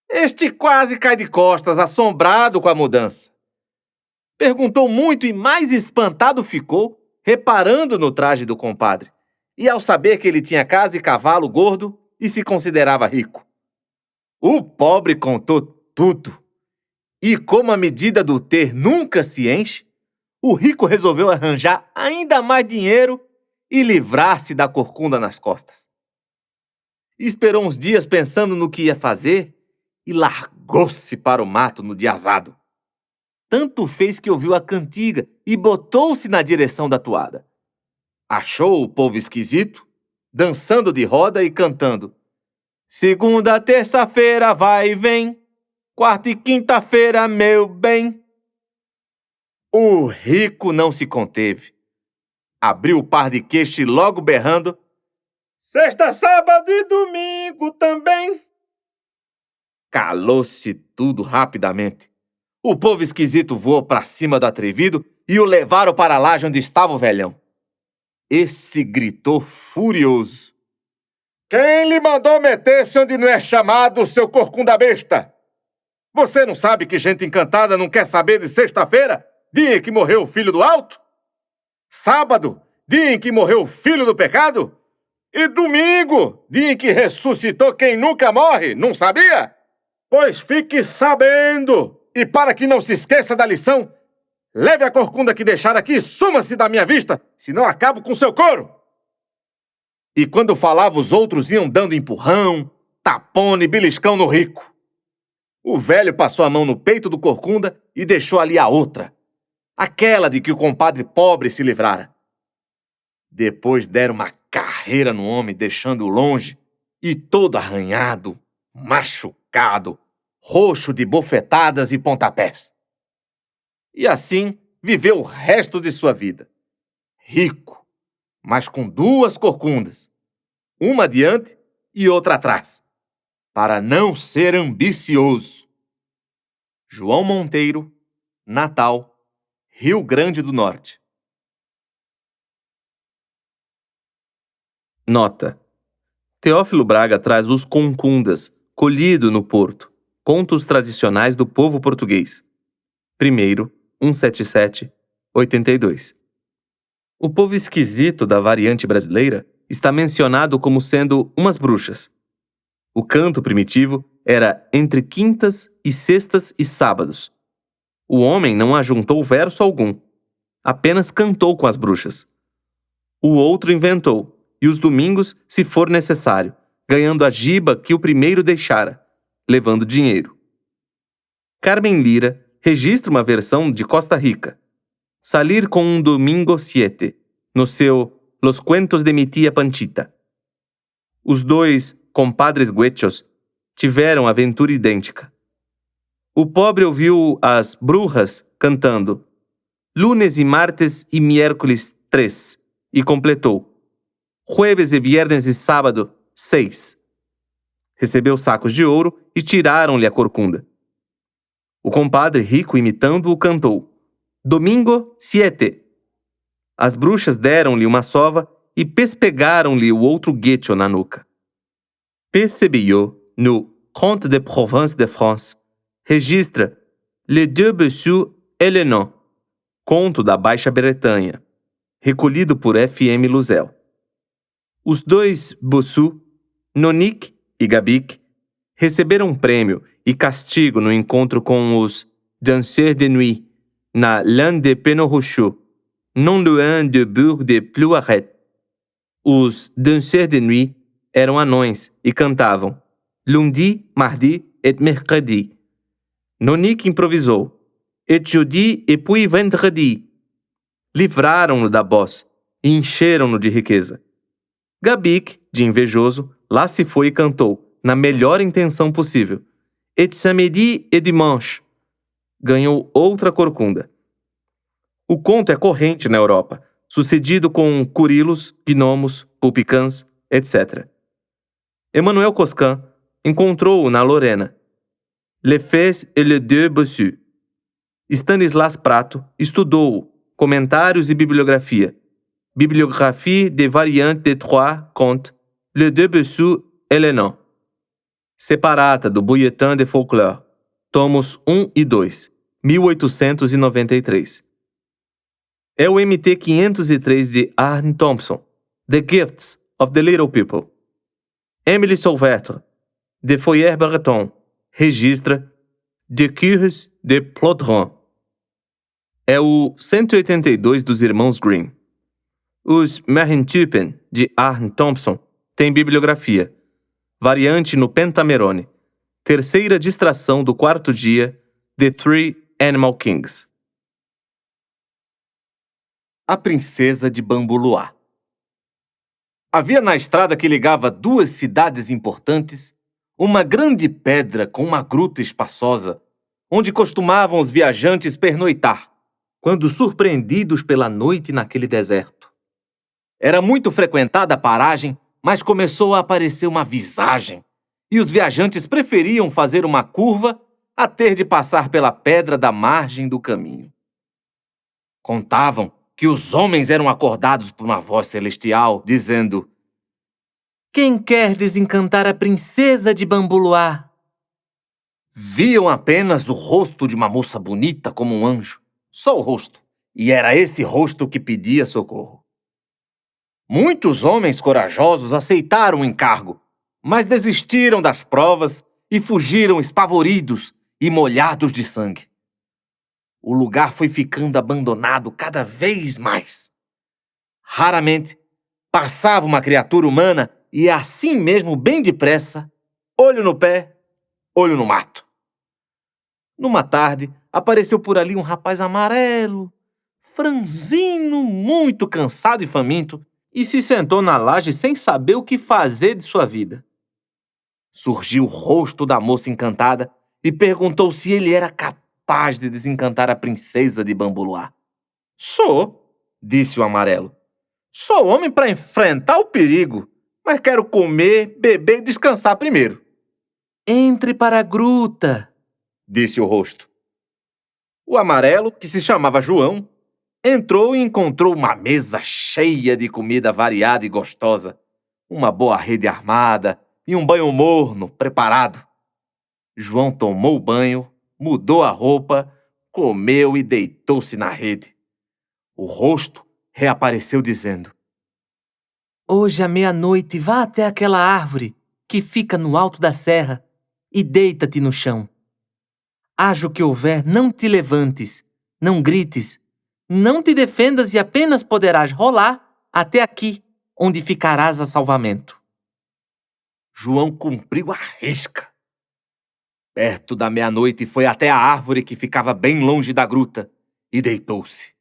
Este quase cai de costas, assombrado com a mudança. Perguntou muito e mais espantado ficou, reparando no traje do compadre, e ao saber que ele tinha casa e cavalo gordo e se considerava rico. O pobre contou tudo. E como a medida do ter nunca se enche, o rico resolveu arranjar ainda mais dinheiro e livrar-se da corcunda nas costas. Esperou uns dias pensando no que ia fazer e largou-se para o mato no dia azado. Tanto fez que ouviu a cantiga e botou-se na direção da toada. Achou o povo esquisito, dançando de roda e cantando: Segunda, terça-feira, vai e vem. Quarta e quinta-feira, meu bem. O rico não se conteve. Abriu o par de queixo e logo berrando:
Sexta, sábado e domingo também.
Calou-se tudo rapidamente. O povo esquisito voou para cima do atrevido e o levaram para a laje onde estava o velhão. Esse gritou furioso:
Quem lhe mandou meter-se onde não é chamado, seu corcunda besta? Você não sabe que gente encantada não quer saber de sexta-feira, dia em que morreu o filho do alto? Sábado, dia em que morreu o filho do pecado? E domingo, dia em que ressuscitou quem nunca morre, não sabia? Pois fique sabendo, e para que não se esqueça da lição, leve a corcunda que deixar aqui e suma-se da minha vista, senão acabo com seu couro.
E quando falava, os outros iam dando empurrão, tapona e beliscão no rico. O velho passou a mão no peito do corcunda e deixou ali a outra, aquela de que o compadre pobre se livrara. Depois deram uma carreira no homem, deixando-o longe, e todo arranhado, machucado, roxo de bofetadas e pontapés. E assim viveu o resto de sua vida. Rico, mas com duas corcundas, uma adiante e outra atrás, para não ser ambicioso. João Monteiro, Natal, Rio Grande do Norte. Nota: Teófilo Braga traz Os Concundas, colhido no Porto, contos tradicionais do povo português. Primeiro, 177, 82. O povo esquisito da variante brasileira está mencionado como sendo umas bruxas. O canto primitivo era entre quintas e sextas e sábados. O homem não ajuntou verso algum, apenas cantou com as bruxas. O outro inventou, e os domingos, se for necessário, ganhando a giba que o primeiro deixara, levando dinheiro. Carmen Lira registra uma versão de Costa Rica, Salir com un domingo siete, no seu Los Cuentos de mi tía Panchita. Os dois compadres guechos tiveram aventura idêntica. O pobre ouviu as brujas cantando Lunes e martes e miércoles 3 e completou Jueves e viernes e sábado 6. Recebeu sacos de ouro e tiraram-lhe a corcunda. O compadre, rico imitando-o, cantou Domingo 7. As bruxas deram-lhe uma sova e pespegaram-lhe o outro guecho na nuca. P. Sebillot, no Contes de Provence de France, registra Les Deux Bossus et le Nom, conto da Baixa Bretanha, recolhido por F. M. Luzel. Os dois Bossus, Nonique e Gabic, receberam um prêmio e castigo no encontro com os Danseurs de Nuit, na Lande de Penorochot, non loin de Bourg de Plouaret. Os Danseurs de Nuit eram anões e cantavam Lundi, Mardi et Mercredi. Nonique improvisou Et jeudi et puis vendredi. Livraram-no da bosse e encheram-no de riqueza. Gabic, de invejoso, lá se foi e cantou, na melhor intenção possível, Et samedi et dimanche. Ganhou outra corcunda. O conto é corrente na Europa, sucedido com Curilos, Gnomos, Pulpicans, etc. Emmanuel Coscan encontrou-o na Lorena. Le Fez et les Deux Bossus. Stanislas Prato estudou-o, comentários e bibliografia. Bibliographie des variantes de trois contes, Les Deux Bossus et le Nom. Separata do Bulletin de Folklore, tomos 1 e 2, 1893. É o MT 503 de Arne Thompson, The Gifts of the Little People. Émile Sauvetre, de Foyer Breton, registra De Cures de Plodron. É o 182 dos Irmãos Grimm. Os Marintypen, de Arne Thompson, tem bibliografia. Variante no Pentamerone. Terceira distração do quarto dia, The Three Animal Kings. A Princesa de Bambuluá. Havia na estrada que ligava duas cidades importantes uma grande pedra com uma gruta espaçosa, onde costumavam os viajantes pernoitar, quando surpreendidos pela noite naquele deserto. Era muito frequentada a paragem, mas começou a aparecer uma visagem, e os viajantes preferiam fazer uma curva a ter de passar pela pedra da margem do caminho. Contavam que os homens eram acordados por uma voz celestial, dizendo: Quem quer desencantar a princesa de Bambuluá? Viam apenas o rosto de uma moça bonita como um anjo, só o rosto, e era esse rosto que pedia socorro. Muitos homens corajosos aceitaram o encargo, mas desistiram das provas e fugiram espavoridos e molhados de sangue. O lugar foi ficando abandonado cada vez mais. Raramente passava uma criatura humana e assim mesmo, bem depressa, olho no pé, olho no mato. Numa tarde, apareceu por ali um rapaz amarelo, franzino, muito cansado e faminto, e se sentou na laje sem saber o que fazer de sua vida. Surgiu o rosto da moça encantada e perguntou se ele era capaz de desencantar a princesa de Bambuluá. Sou, disse o amarelo. Sou homem para enfrentar o perigo, mas quero comer, beber e descansar primeiro. Entre para a gruta, disse o rosto. O amarelo, que se chamava João, entrou e encontrou uma mesa cheia de comida variada e gostosa, uma boa rede armada e um banho morno preparado. João tomou o banho, mudou a roupa, comeu e deitou-se na rede. O rosto reapareceu dizendo:
Hoje à meia-noite vá até aquela árvore que fica no alto da serra e deita-te no chão. Haja o que houver, não te levantes, não grites, não te defendas e apenas poderás rolar até aqui, onde ficarás a salvamento.
João cumpriu a risca. Perto da meia-noite foi até a árvore que ficava bem longe da gruta e deitou-se.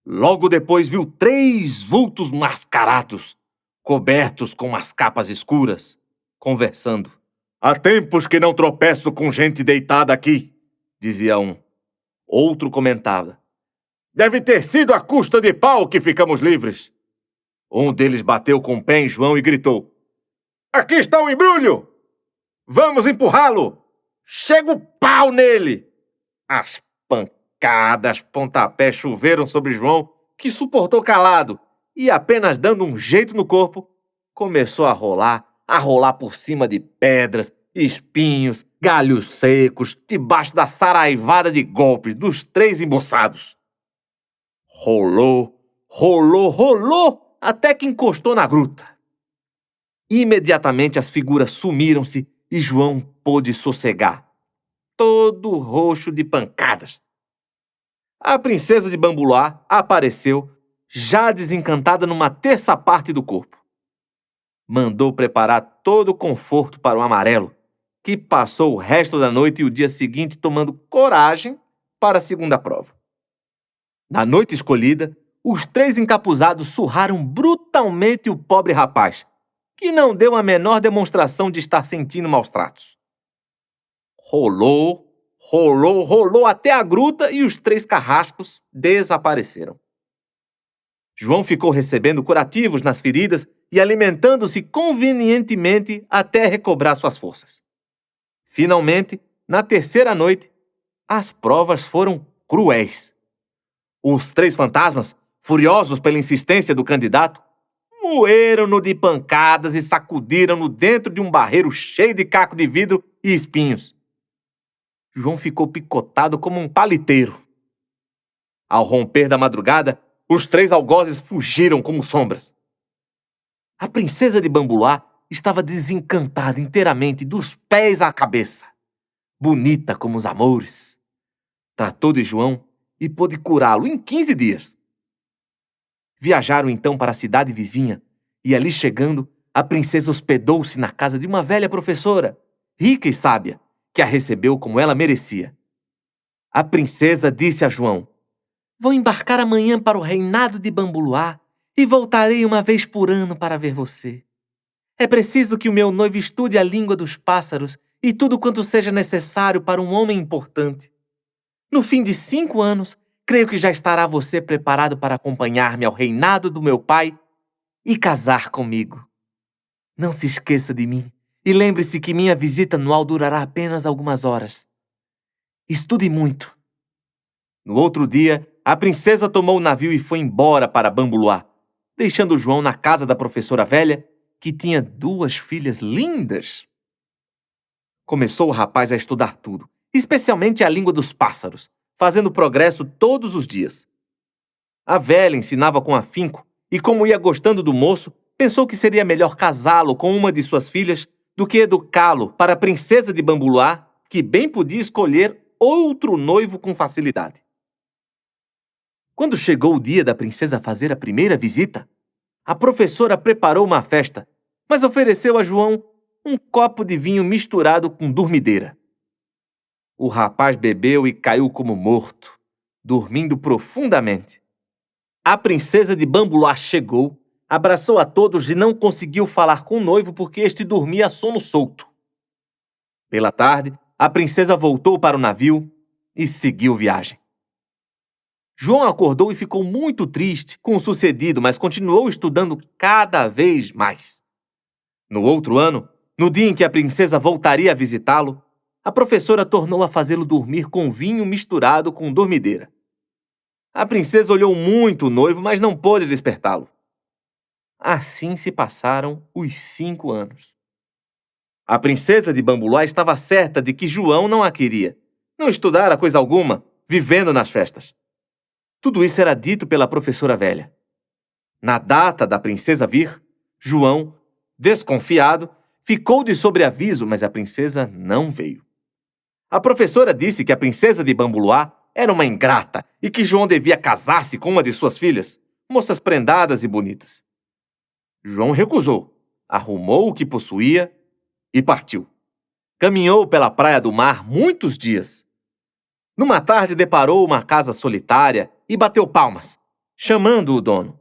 Logo depois viu 3 vultos mascarados, cobertos com as capas escuras, conversando. Há tempos que não tropeço com gente deitada aqui, dizia um. Outro comentava. Deve ter sido a custa de pau que ficamos livres. Um deles bateu com o pé em João e gritou. Aqui está o embrulho! Vamos empurrá-lo! Chega o pau nele! As pancadas, pontapés choveram sobre João, que suportou calado e, apenas dando um jeito no corpo, começou a rolar por cima de pedras, espinhos, galhos secos, debaixo da saraivada de golpes dos 3 embuçados. Rolou, até que encostou na gruta. Imediatamente as figuras sumiram-se e João pôde sossegar, todo roxo de pancadas. A princesa de Bambuloá apareceu, já desencantada numa 1/3 parte do corpo. Mandou preparar todo o conforto para o amarelo, que passou o resto da noite e o dia seguinte tomando coragem para a segunda prova. Na noite escolhida, os 3 encapuzados surraram brutalmente o pobre rapaz, que não deu a menor demonstração de estar sentindo maus tratos. Rolou até a gruta e os 3 carrascos desapareceram. João ficou recebendo curativos nas feridas e alimentando-se convenientemente até recobrar suas forças. Finalmente, na 3ª noite, as provas foram cruéis. Os 3 fantasmas, furiosos pela insistência do candidato, moeram-no de pancadas e sacudiram-no dentro de um barreiro cheio de caco de vidro e espinhos. João ficou picotado como um paliteiro. Ao romper da madrugada, os 3 algozes fugiram como sombras. A princesa de Bambuloá estava desencantada inteiramente dos pés à cabeça, bonita como os amores. Tratou de João e pôde curá-lo em 15 dias. Viajaram então para a cidade vizinha e, ali chegando, a princesa hospedou-se na casa de uma velha professora, rica e sábia, que a recebeu como ela merecia. A princesa disse a João: Vou embarcar amanhã para o reinado de Bambuloá e voltarei uma vez por ano para ver você. É preciso que o meu noivo estude a língua dos pássaros e tudo quanto seja necessário para um homem importante. No fim de 5 anos, creio que já estará você preparado para acompanhar-me ao reinado do meu pai e casar comigo. Não se esqueça de mim e lembre-se que minha visita anual durará apenas algumas horas. Estude muito. No outro dia, a princesa tomou o navio e foi embora para Bambuloá, deixando João na casa da professora velha, que tinha 2 filhas lindas. Começou o rapaz a estudar tudo, especialmente a língua dos pássaros, fazendo progresso todos os dias. A velha ensinava com afinco e, como ia gostando do moço, pensou que seria melhor casá-lo com uma de suas filhas do que educá-lo para a princesa de Bambuloá, que bem podia escolher outro noivo com facilidade. Quando chegou o dia da princesa fazer a primeira visita, a professora preparou uma festa, mas ofereceu a João um copo de vinho misturado com dormideira. O rapaz bebeu e caiu como morto, dormindo profundamente. A princesa de Bambuloá chegou, abraçou a todos e não conseguiu falar com o noivo porque este dormia a sono solto. Pela tarde, a princesa voltou para o navio e seguiu viagem. João acordou e ficou muito triste com o sucedido, mas continuou estudando cada vez mais. No outro ano, no dia em que a princesa voltaria a visitá-lo, a professora tornou a fazê-lo dormir com vinho misturado com dormideira. A princesa olhou muito o noivo, mas não pôde despertá-lo. Assim se passaram os 5 anos. A princesa de Bambolá estava certa de que João não a queria. Não estudara coisa alguma, vivendo nas festas. Tudo isso era dito pela professora velha. Na data da princesa vir, João, desconfiado, ficou de sobreaviso, mas a princesa não veio. A professora disse que a princesa de Bambolá era uma ingrata e que João devia casar-se com uma de suas filhas, moças prendadas e bonitas. João recusou, arrumou o que possuía e partiu. Caminhou pela praia do mar muitos dias. Numa tarde deparou uma casa solitária e bateu palmas, chamando o dono.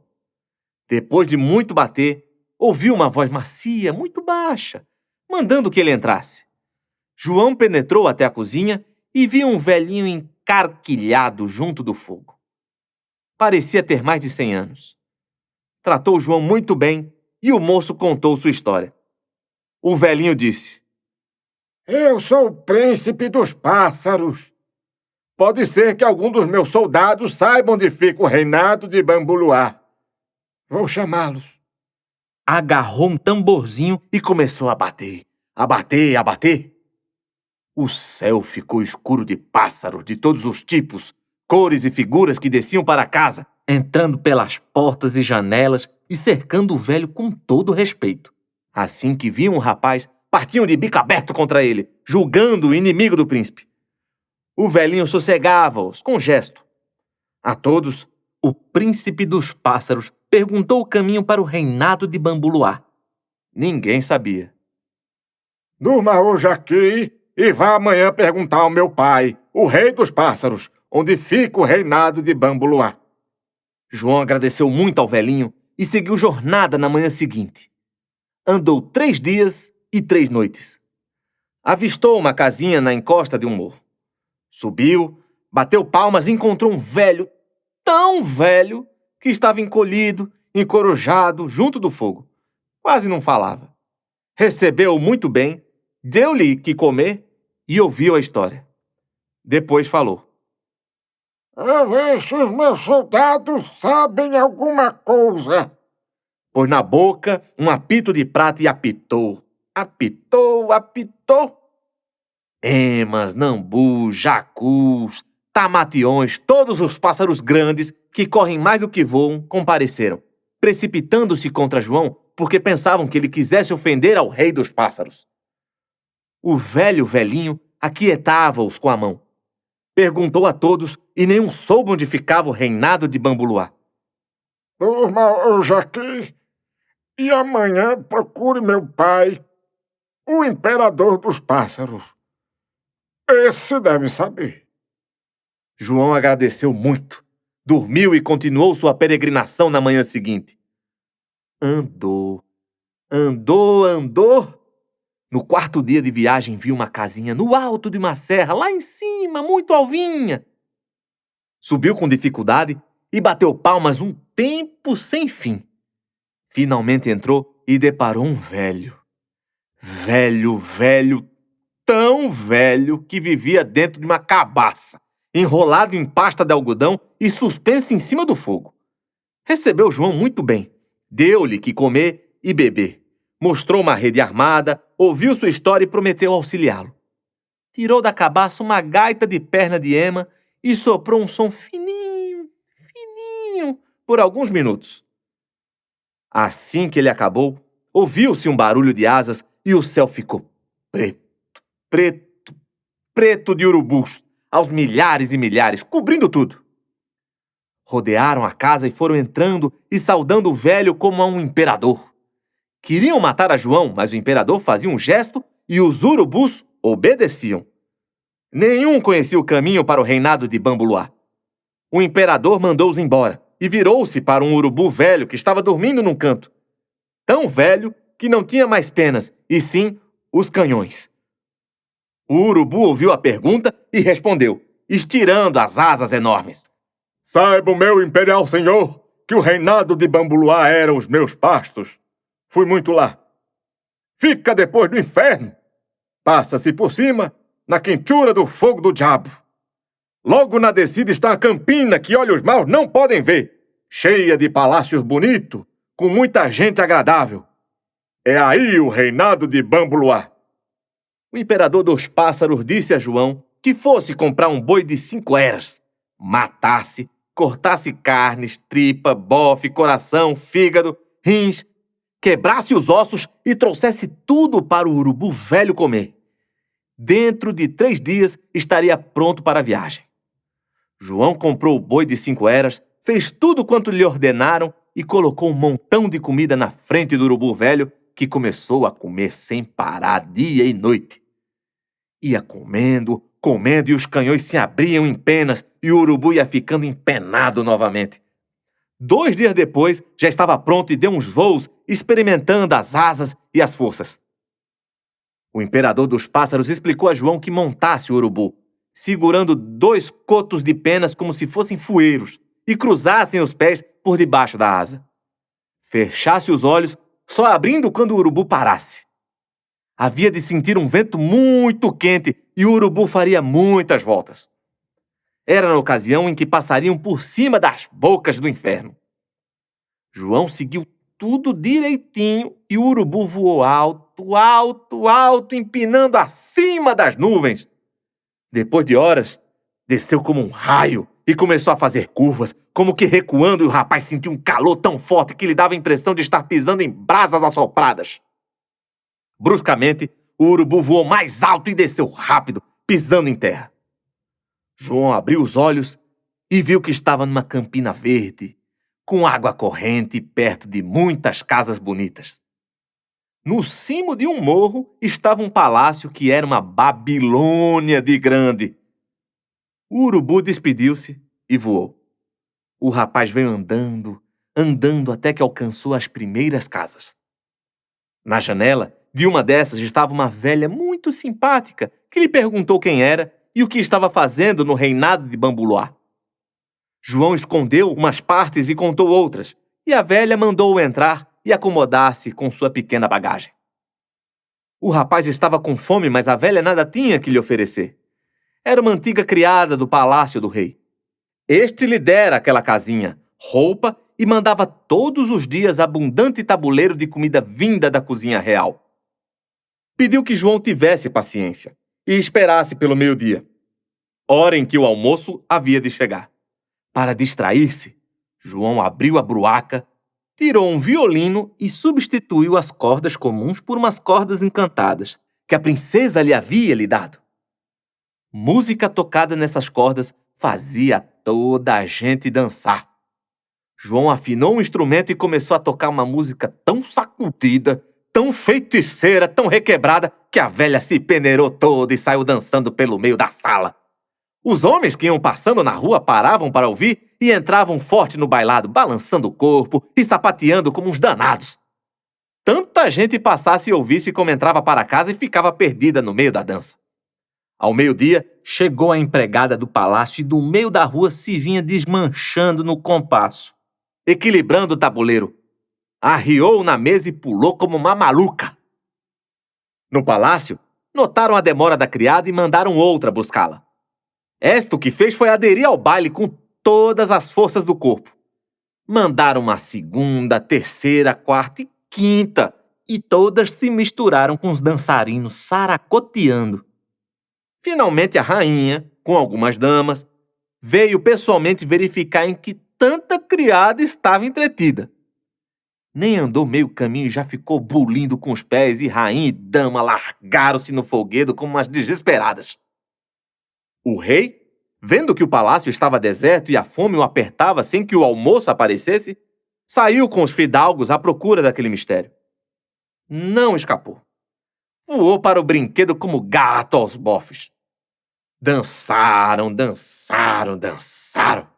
Depois de muito bater, ouviu uma voz macia, muito baixa, mandando que ele entrasse. João penetrou até a cozinha e viu um velhinho encarquilhado junto do fogo. Parecia ter mais de 100 anos. Tratou João muito bem e o moço contou sua história. O velhinho disse:
Eu sou o príncipe dos pássaros. Pode ser que algum dos meus soldados saiba onde fica o reinado de Bambuluá. Vou chamá-los.
Agarrou um tamborzinho e começou a bater, a bater, a bater. O céu ficou escuro de pássaros de todos os tipos, cores e figuras que desciam para a casa, entrando pelas portas e janelas e cercando o velho com todo respeito. Assim que viam o rapaz, partiam de bico aberto contra ele, julgando o inimigo do príncipe. O velhinho sossegava-os com gesto. A todos, o príncipe dos pássaros perguntou o caminho para o reinado de Bambuluá. Ninguém sabia.
Durma hoje aqui e vá amanhã perguntar ao meu pai, o rei dos pássaros, onde fica o reinado de Bambuluá.
João agradeceu muito ao velhinho e seguiu jornada na manhã seguinte. Andou 3 dias e 3 noites. Avistou uma casinha na encosta de um morro. Subiu, bateu palmas e encontrou um velho, tão velho, que estava encolhido, encorujado, junto do fogo. Quase não falava. Recebeu-o muito bem, deu-lhe que comer e ouviu a história. Depois falou:
A ver se os meus soldados sabem alguma coisa.
Pôs na boca um apito de prata e apitou. Apitou, apitou. Emas, nambus, jacus, tamatiões, todos os pássaros grandes que correm mais do que voam, compareceram, precipitando-se contra João porque pensavam que ele quisesse ofender ao rei dos pássaros. O velhinho aquietava-os com a mão. Perguntou a todos e nenhum soube onde ficava o reinado de Bambuluá.
Durma hoje aqui e amanhã procure meu pai, o imperador dos pássaros. Esse deve saber.
João agradeceu muito, dormiu e continuou sua peregrinação na manhã seguinte. Andou. No 4º dia de viagem viu uma casinha no alto de uma serra, lá em cima, muito alvinha. Subiu com dificuldade e bateu palmas um tempo sem fim. Finalmente entrou e deparou um velho. Velho, tão velho que vivia dentro de uma cabaça, enrolado em pasta de algodão e suspenso em cima do fogo. Recebeu João muito bem, deu-lhe que comer e beber. Mostrou uma rede armada, ouviu sua história e prometeu auxiliá-lo. Tirou da cabaça uma gaita de perna de ema e soprou um som fininho, por alguns minutos. Assim que ele acabou, ouviu-se um barulho de asas e o céu ficou preto de urubus, aos milhares e milhares, cobrindo tudo. Rodearam a casa e foram entrando e saudando o velho como a um imperador. Queriam matar a João, mas o imperador fazia um gesto e os urubus obedeciam. Nenhum conhecia o caminho para o reinado de Bambuluá. O imperador mandou-os embora e virou-se para um urubu velho que estava dormindo num canto. Tão velho que não tinha mais penas, e sim os canhões. O urubu ouviu a pergunta e respondeu, estirando as asas enormes.
Saiba, meu imperial senhor, que o reinado de Bambuluá eram os meus pastos. Fui muito lá. Fica depois do inferno. Passa-se por cima na quentura do fogo do diabo. Logo na descida está a campina que olhos maus não podem ver, cheia de palácios bonitos, com muita gente agradável. É aí o reinado de Bambuluá.
O imperador dos pássaros disse a João que fosse comprar um boi de 5 eras, matasse, cortasse carnes, tripa, bofe, coração, fígado, rins, quebrasse os ossos e trouxesse tudo para o urubu velho comer. Dentro de 3 dias estaria pronto para a viagem. João comprou o boi de 5 eras, fez tudo quanto lhe ordenaram e colocou um montão de comida na frente do urubu velho, que começou a comer sem parar dia e noite. Ia comendo, comendo, e os canhões se abriam em penas e o urubu ia ficando empenado novamente. 2 dias depois, já estava pronto e deu uns voos, experimentando as asas e as forças. O imperador dos pássaros explicou a João que montasse o urubu, segurando 2 cotos de penas como se fossem fueiros, e cruzassem os pés por debaixo da asa. Fechasse os olhos, só abrindo quando o urubu parasse. Havia de sentir um vento muito quente e o urubu faria muitas voltas. Era na ocasião em que passariam por cima das bocas do inferno. João seguiu tudo direitinho e o urubu voou alto, alto, alto, empinando acima das nuvens. Depois de horas, desceu como um raio e começou a fazer curvas, como que recuando, e o rapaz sentiu um calor tão forte que lhe dava a impressão de estar pisando em brasas assopradas. Bruscamente, o urubu voou mais alto e desceu rápido, pisando em terra. João abriu os olhos e viu que estava numa campina verde, com água corrente perto de muitas casas bonitas. No cimo de um morro estava um palácio que era uma Babilônia de grande. O urubu despediu-se e voou. O rapaz veio andando, andando até que alcançou as primeiras casas. Na janela de uma dessas estava uma velha muito simpática que lhe perguntou quem era e o que estava fazendo no reinado de Bambuluá. João escondeu umas partes e contou outras, e a velha mandou-o entrar e acomodar-se com sua pequena bagagem. O rapaz estava com fome, mas a velha nada tinha que lhe oferecer. Era uma antiga criada do palácio do rei. Este lhe dera aquela casinha, roupa e mandava todos os dias abundante tabuleiro de comida vinda da cozinha real. Pediu que João tivesse paciência e esperasse pelo meio-dia, hora em que o almoço havia de chegar. Para distrair-se, João abriu a bruaca, tirou um violino e substituiu as cordas comuns por umas cordas encantadas, que a princesa lhe havia lhe dado. Música tocada nessas cordas fazia toda a gente dançar. João afinou um instrumento e começou a tocar uma música tão sacudida, tão feiticeira, tão requebrada, que a velha se peneirou toda e saiu dançando pelo meio da sala. Os homens que iam passando na rua paravam para ouvir e entravam forte no bailado, balançando o corpo e sapateando como uns danados. Tanta gente passasse e ouvisse como entrava para casa e ficava perdida no meio da dança. Ao meio-dia, chegou a empregada do palácio e do meio da rua se vinha desmanchando no compasso, equilibrando o tabuleiro. Arriou na mesa e pulou como uma maluca. No palácio, notaram a demora da criada e mandaram outra buscá-la. Esta o que fez foi aderir ao baile com todas as forças do corpo. Mandaram uma segunda, terceira, quarta e quinta, e todas se misturaram com os dançarinos saracoteando. Finalmente a rainha, com algumas damas, veio pessoalmente verificar em que tanta criada estava entretida. Nem andou meio caminho e já ficou bulindo com os pés, e rainha e dama largaram-se no folguedo como umas desesperadas. O rei, vendo que o palácio estava deserto e a fome o apertava sem que o almoço aparecesse, saiu com os fidalgos à procura daquele mistério. Não escapou. Voou para o brinquedo como gato aos bofes. Dançaram, dançaram, dançaram.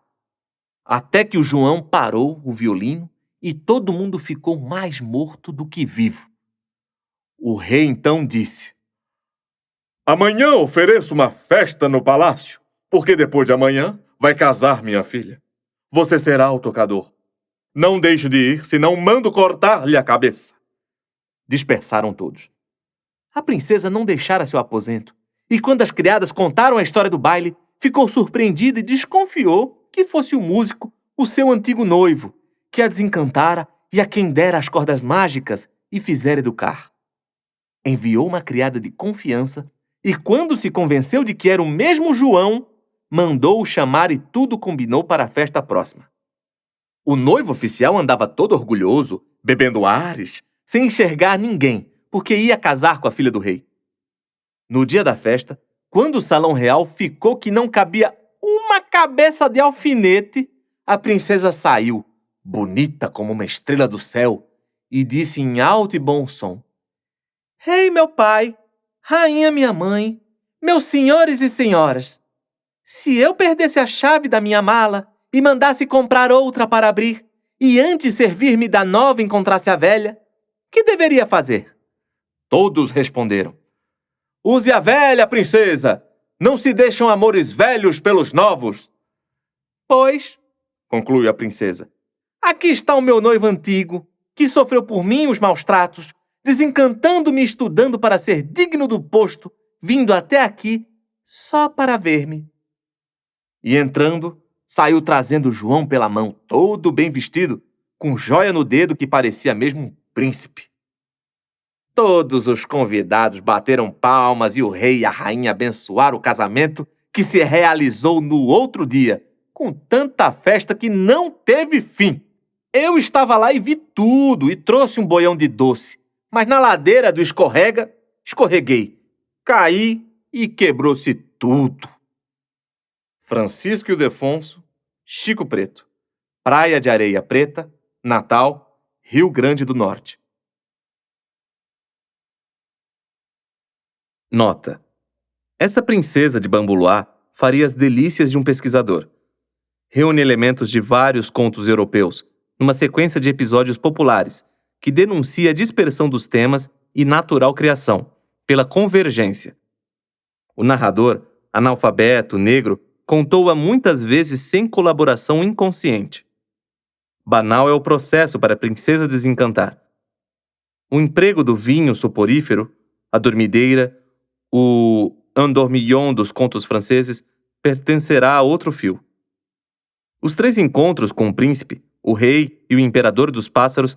Até que o João parou o violino e todo mundo ficou mais morto do que vivo. O rei então disse:
Amanhã ofereço uma festa no palácio, porque depois de amanhã vai casar minha filha. Você será o tocador. Não deixe de ir, senão mando cortar-lhe a cabeça.
Dispersaram todos. A princesa não deixara seu aposento
E quando as criadas contaram a história do baile, ficou surpreendida e desconfiou que fosse o músico, o seu antigo noivo, que a desencantara e a quem dera as cordas mágicas e fizera educar. Enviou uma criada de confiança e, quando se convenceu de que era o mesmo João, mandou-o chamar e tudo combinou para a festa próxima. O noivo oficial andava todo orgulhoso, bebendo ares, sem enxergar ninguém, porque ia casar com a filha do rei. No dia da festa, quando o salão real ficou que não cabia uma cabeça de alfinete, a princesa saiu, bonita como uma estrela do céu, e disse em alto e bom som: Rei meu pai, rainha minha mãe, meus senhores e senhoras, se eu perdesse a chave da minha mala e mandasse comprar outra para abrir, e antes servir-me da nova encontrasse a velha, que deveria fazer? Todos responderam: Use a velha, princesa! Não se deixam amores velhos pelos novos. Pois, conclui a princesa, aqui está o meu noivo antigo, que sofreu por mim os maus tratos, desencantando-me e estudando para ser digno do posto, vindo até aqui só para ver-me. E entrando, saiu trazendo João pela mão, todo bem vestido, com joia no dedo que parecia mesmo um príncipe. Todos os convidados bateram palmas e o rei e a rainha abençoaram o casamento que se realizou no outro dia, com tanta festa que não teve fim. Eu estava lá e vi tudo e trouxe um boião de doce, mas na ladeira do escorreguei, caí e quebrou-se tudo. Francisco Ildefonso, Chico Preto, Praia de Areia Preta, Natal, Rio Grande do Norte.
Nota: essa princesa de Bambuloá faria as delícias de um pesquisador. Reúne elementos de vários contos europeus, numa sequência de episódios populares, que denuncia a dispersão dos temas e natural criação, pela convergência. O narrador, analfabeto, negro, contou-a muitas vezes sem colaboração inconsciente. Banal é o processo para a princesa desencantar. O emprego do vinho soporífero, a dormideira, o endormillon dos contos franceses, pertencerá a outro fio. Os 3 encontros com o príncipe, o rei e o imperador dos pássaros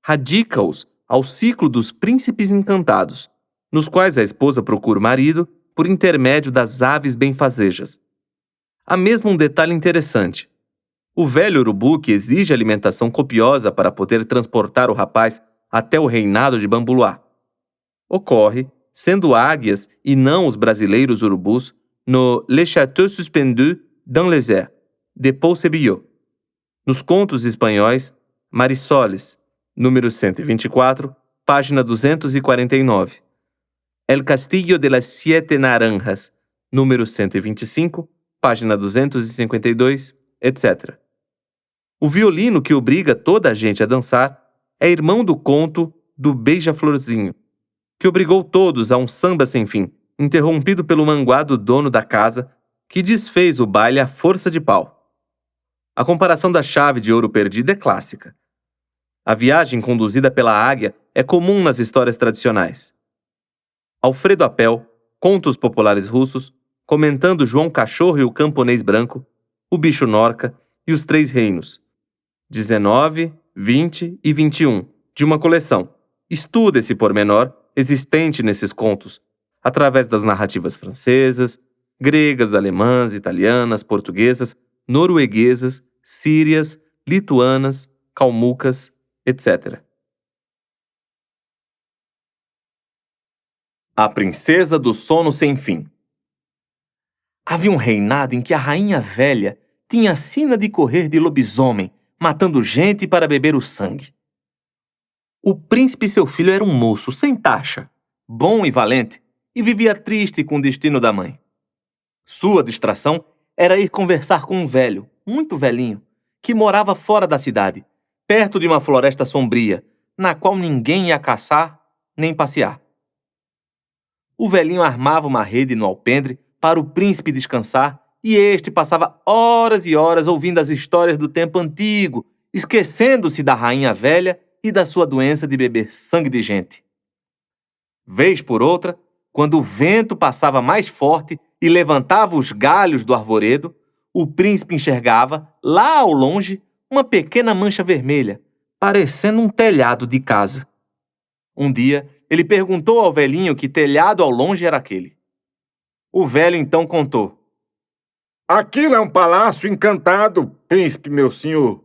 radica-os ao ciclo dos príncipes encantados, nos quais a esposa procura o marido por intermédio das aves benfazejas. Há mesmo um detalhe interessante. O velho urubu, que exige alimentação copiosa para poder transportar o rapaz até o reinado de Bambuloá, ocorre, sendo águias e não os brasileiros urubus, no Le Château Suspendu dans les airs, de Paul Sébillot. Nos contos espanhóis, Marisoles, número 124, página 249. El Castillo de las Siete Naranjas, número 125, página 252, etc. O violino que obriga toda a gente a dançar é irmão do conto do Beija-Florzinho, que obrigou todos a um samba sem fim, interrompido pelo manguado dono da casa, que desfez o baile à força de pau. A comparação da chave de ouro perdida é clássica. A viagem conduzida pela águia é comum nas histórias tradicionais. Alfredo Apel, Contos Populares Russos, comentando João Cachorro e o Camponês Branco, o Bicho Norca e os 3 Reinos, 19, 20 e 21, de uma coleção. Estuda esse pormenor existente nesses contos, através das narrativas francesas, gregas, alemãs, italianas, portuguesas, norueguesas, sírias, lituanas, calmucas, etc. A Princesa do Sono Sem Fim. Havia um reinado em que a rainha velha tinha a sina de correr de lobisomem, matando gente para beber o sangue. O príncipe seu filho era um moço sem taxa, bom e valente, e vivia triste com o destino da mãe. Sua distração era ir conversar com um velho, muito velhinho, que morava fora da cidade, perto de uma floresta sombria, na qual ninguém ia caçar nem passear. O velhinho armava uma rede no alpendre para o príncipe descansar, e este passava horas e horas ouvindo as histórias do tempo antigo, esquecendo-se da rainha velha e da sua doença de beber sangue de gente. Vez por outra,
Quando o vento passava mais forte e levantava os galhos do arvoredo, o príncipe enxergava, lá ao longe, uma pequena mancha vermelha, parecendo um telhado de casa. Um dia, ele perguntou ao velhinho que telhado ao longe era aquele. O velho então contou.
Aquilo é um palácio encantado, príncipe meu senhor.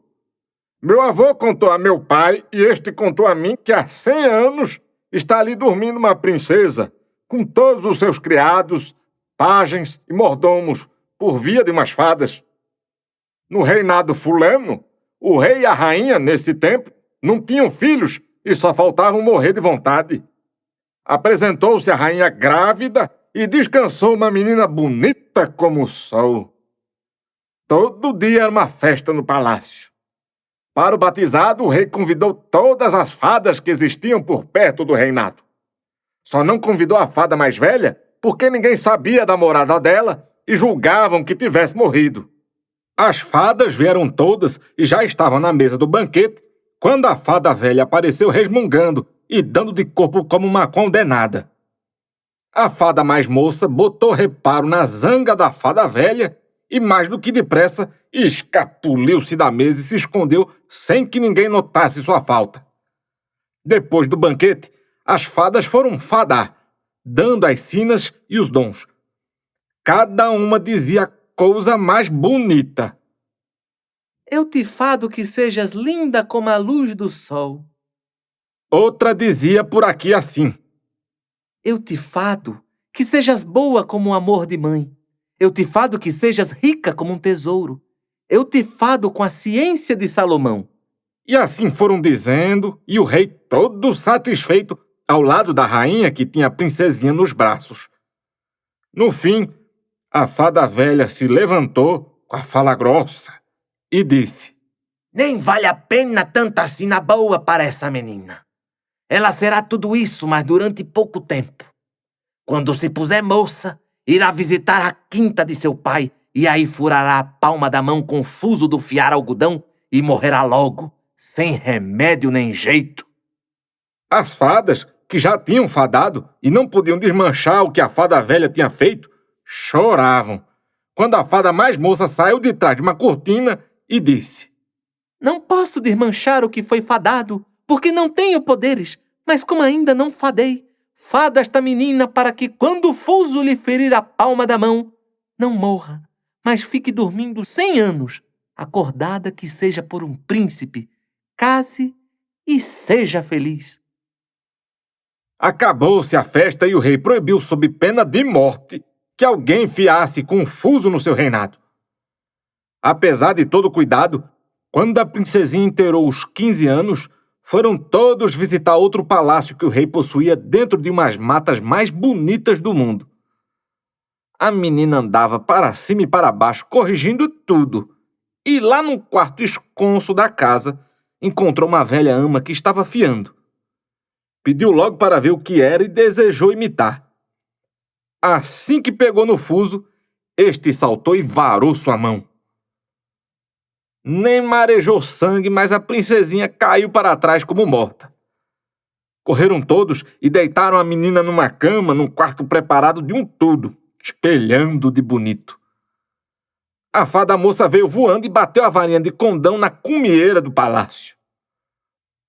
Meu avô contou a meu pai e este contou a mim que há 100 anos está ali dormindo uma princesa, com todos os seus criados, pajens e mordomos, por via de umas fadas. No reinado fulano, o rei e a rainha, nesse tempo, não tinham filhos e só faltavam morrer de vontade. Apresentou-se a rainha grávida e descansou uma menina bonita como o sol. Todo dia era uma festa no palácio. Para o batizado, o rei convidou todas as fadas que existiam por perto do reinado. Só não convidou a fada mais velha porque ninguém sabia da morada dela e julgavam que tivesse morrido. As fadas vieram todas e já estavam na mesa do banquete quando a fada velha apareceu resmungando e dando de corpo como uma condenada. A fada mais moça botou reparo na zanga da fada velha e, mais do que depressa, escapuliu-se da mesa e se escondeu sem que ninguém notasse sua falta. Depois do banquete, as fadas foram fadar, dando as sinas e os dons. Cada uma dizia a coisa mais bonita.
Eu te fado que sejas linda como a luz do sol.
Outra dizia por aqui assim.
Eu te fado que sejas boa como o amor de mãe. Eu te fado que sejas rica como um tesouro. Eu te fado com a ciência de Salomão.
E assim foram dizendo, e o rei todo satisfeito, ao lado da rainha que tinha a princesinha nos braços. No fim, a fada velha se levantou com a fala grossa e disse:
Nem vale a pena tanta sina boa para essa menina. Ela será tudo isso, mas durante pouco tempo. Quando se puser moça, irá visitar a quinta de seu pai e aí furará a palma da mão confuso do fiar algodão e morrerá logo, sem remédio nem jeito.
As fadas, que já tinham fadado e não podiam desmanchar o que a fada velha tinha feito, choravam, quando a fada mais moça saiu de trás de uma cortina e disse:
Não posso desmanchar o que foi fadado, porque não tenho poderes, mas como ainda não fadei, fada esta menina para que, quando o fuso lhe ferir a palma da mão, não morra, mas fique dormindo 100 anos, acordada que seja por um príncipe, case e seja feliz.
Acabou-se a festa e o rei proibiu sob pena de morte que alguém enfiasse com um fuso no seu reinado. Apesar de todo o cuidado, quando a princesinha inteirou os 15 anos, foram todos visitar outro palácio que o rei possuía dentro de umas matas mais bonitas do mundo. A menina andava para cima e para baixo, corrigindo tudo, e lá num quarto esconso da casa, encontrou uma velha ama que estava fiando. Pediu logo para ver o que era e desejou imitar. Assim que pegou no fuso, este saltou e varou sua mão. Nem marejou sangue, mas a princesinha caiu para trás como morta. Correram todos e deitaram a menina numa cama, num quarto preparado de um tudo, espelhando de bonito. A fada moça veio voando e bateu a varinha de condão na cumieira do palácio.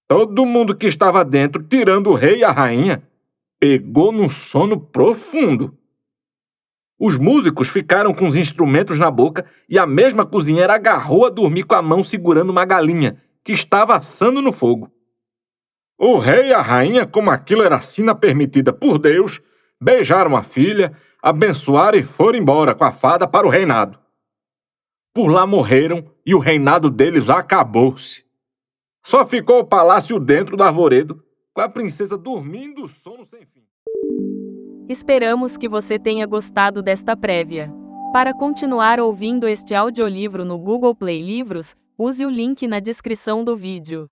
Todo mundo que estava dentro, tirando o rei e a rainha, pegou num sono profundo. Os músicos ficaram com os instrumentos na boca e a mesma cozinheira agarrou a dormir com a mão segurando uma galinha que estava assando no fogo. O rei e a rainha, como aquilo era sina permitida por Deus, beijaram a filha, abençoaram e foram embora com a fada para o reinado. Por lá morreram e o reinado deles acabou-se. Só ficou o palácio dentro do arvoredo, com a princesa dormindo sono sem fim.
Esperamos que você tenha gostado desta prévia. Para continuar ouvindo este audiolivro no Google Play Livros, use o link na descrição do vídeo.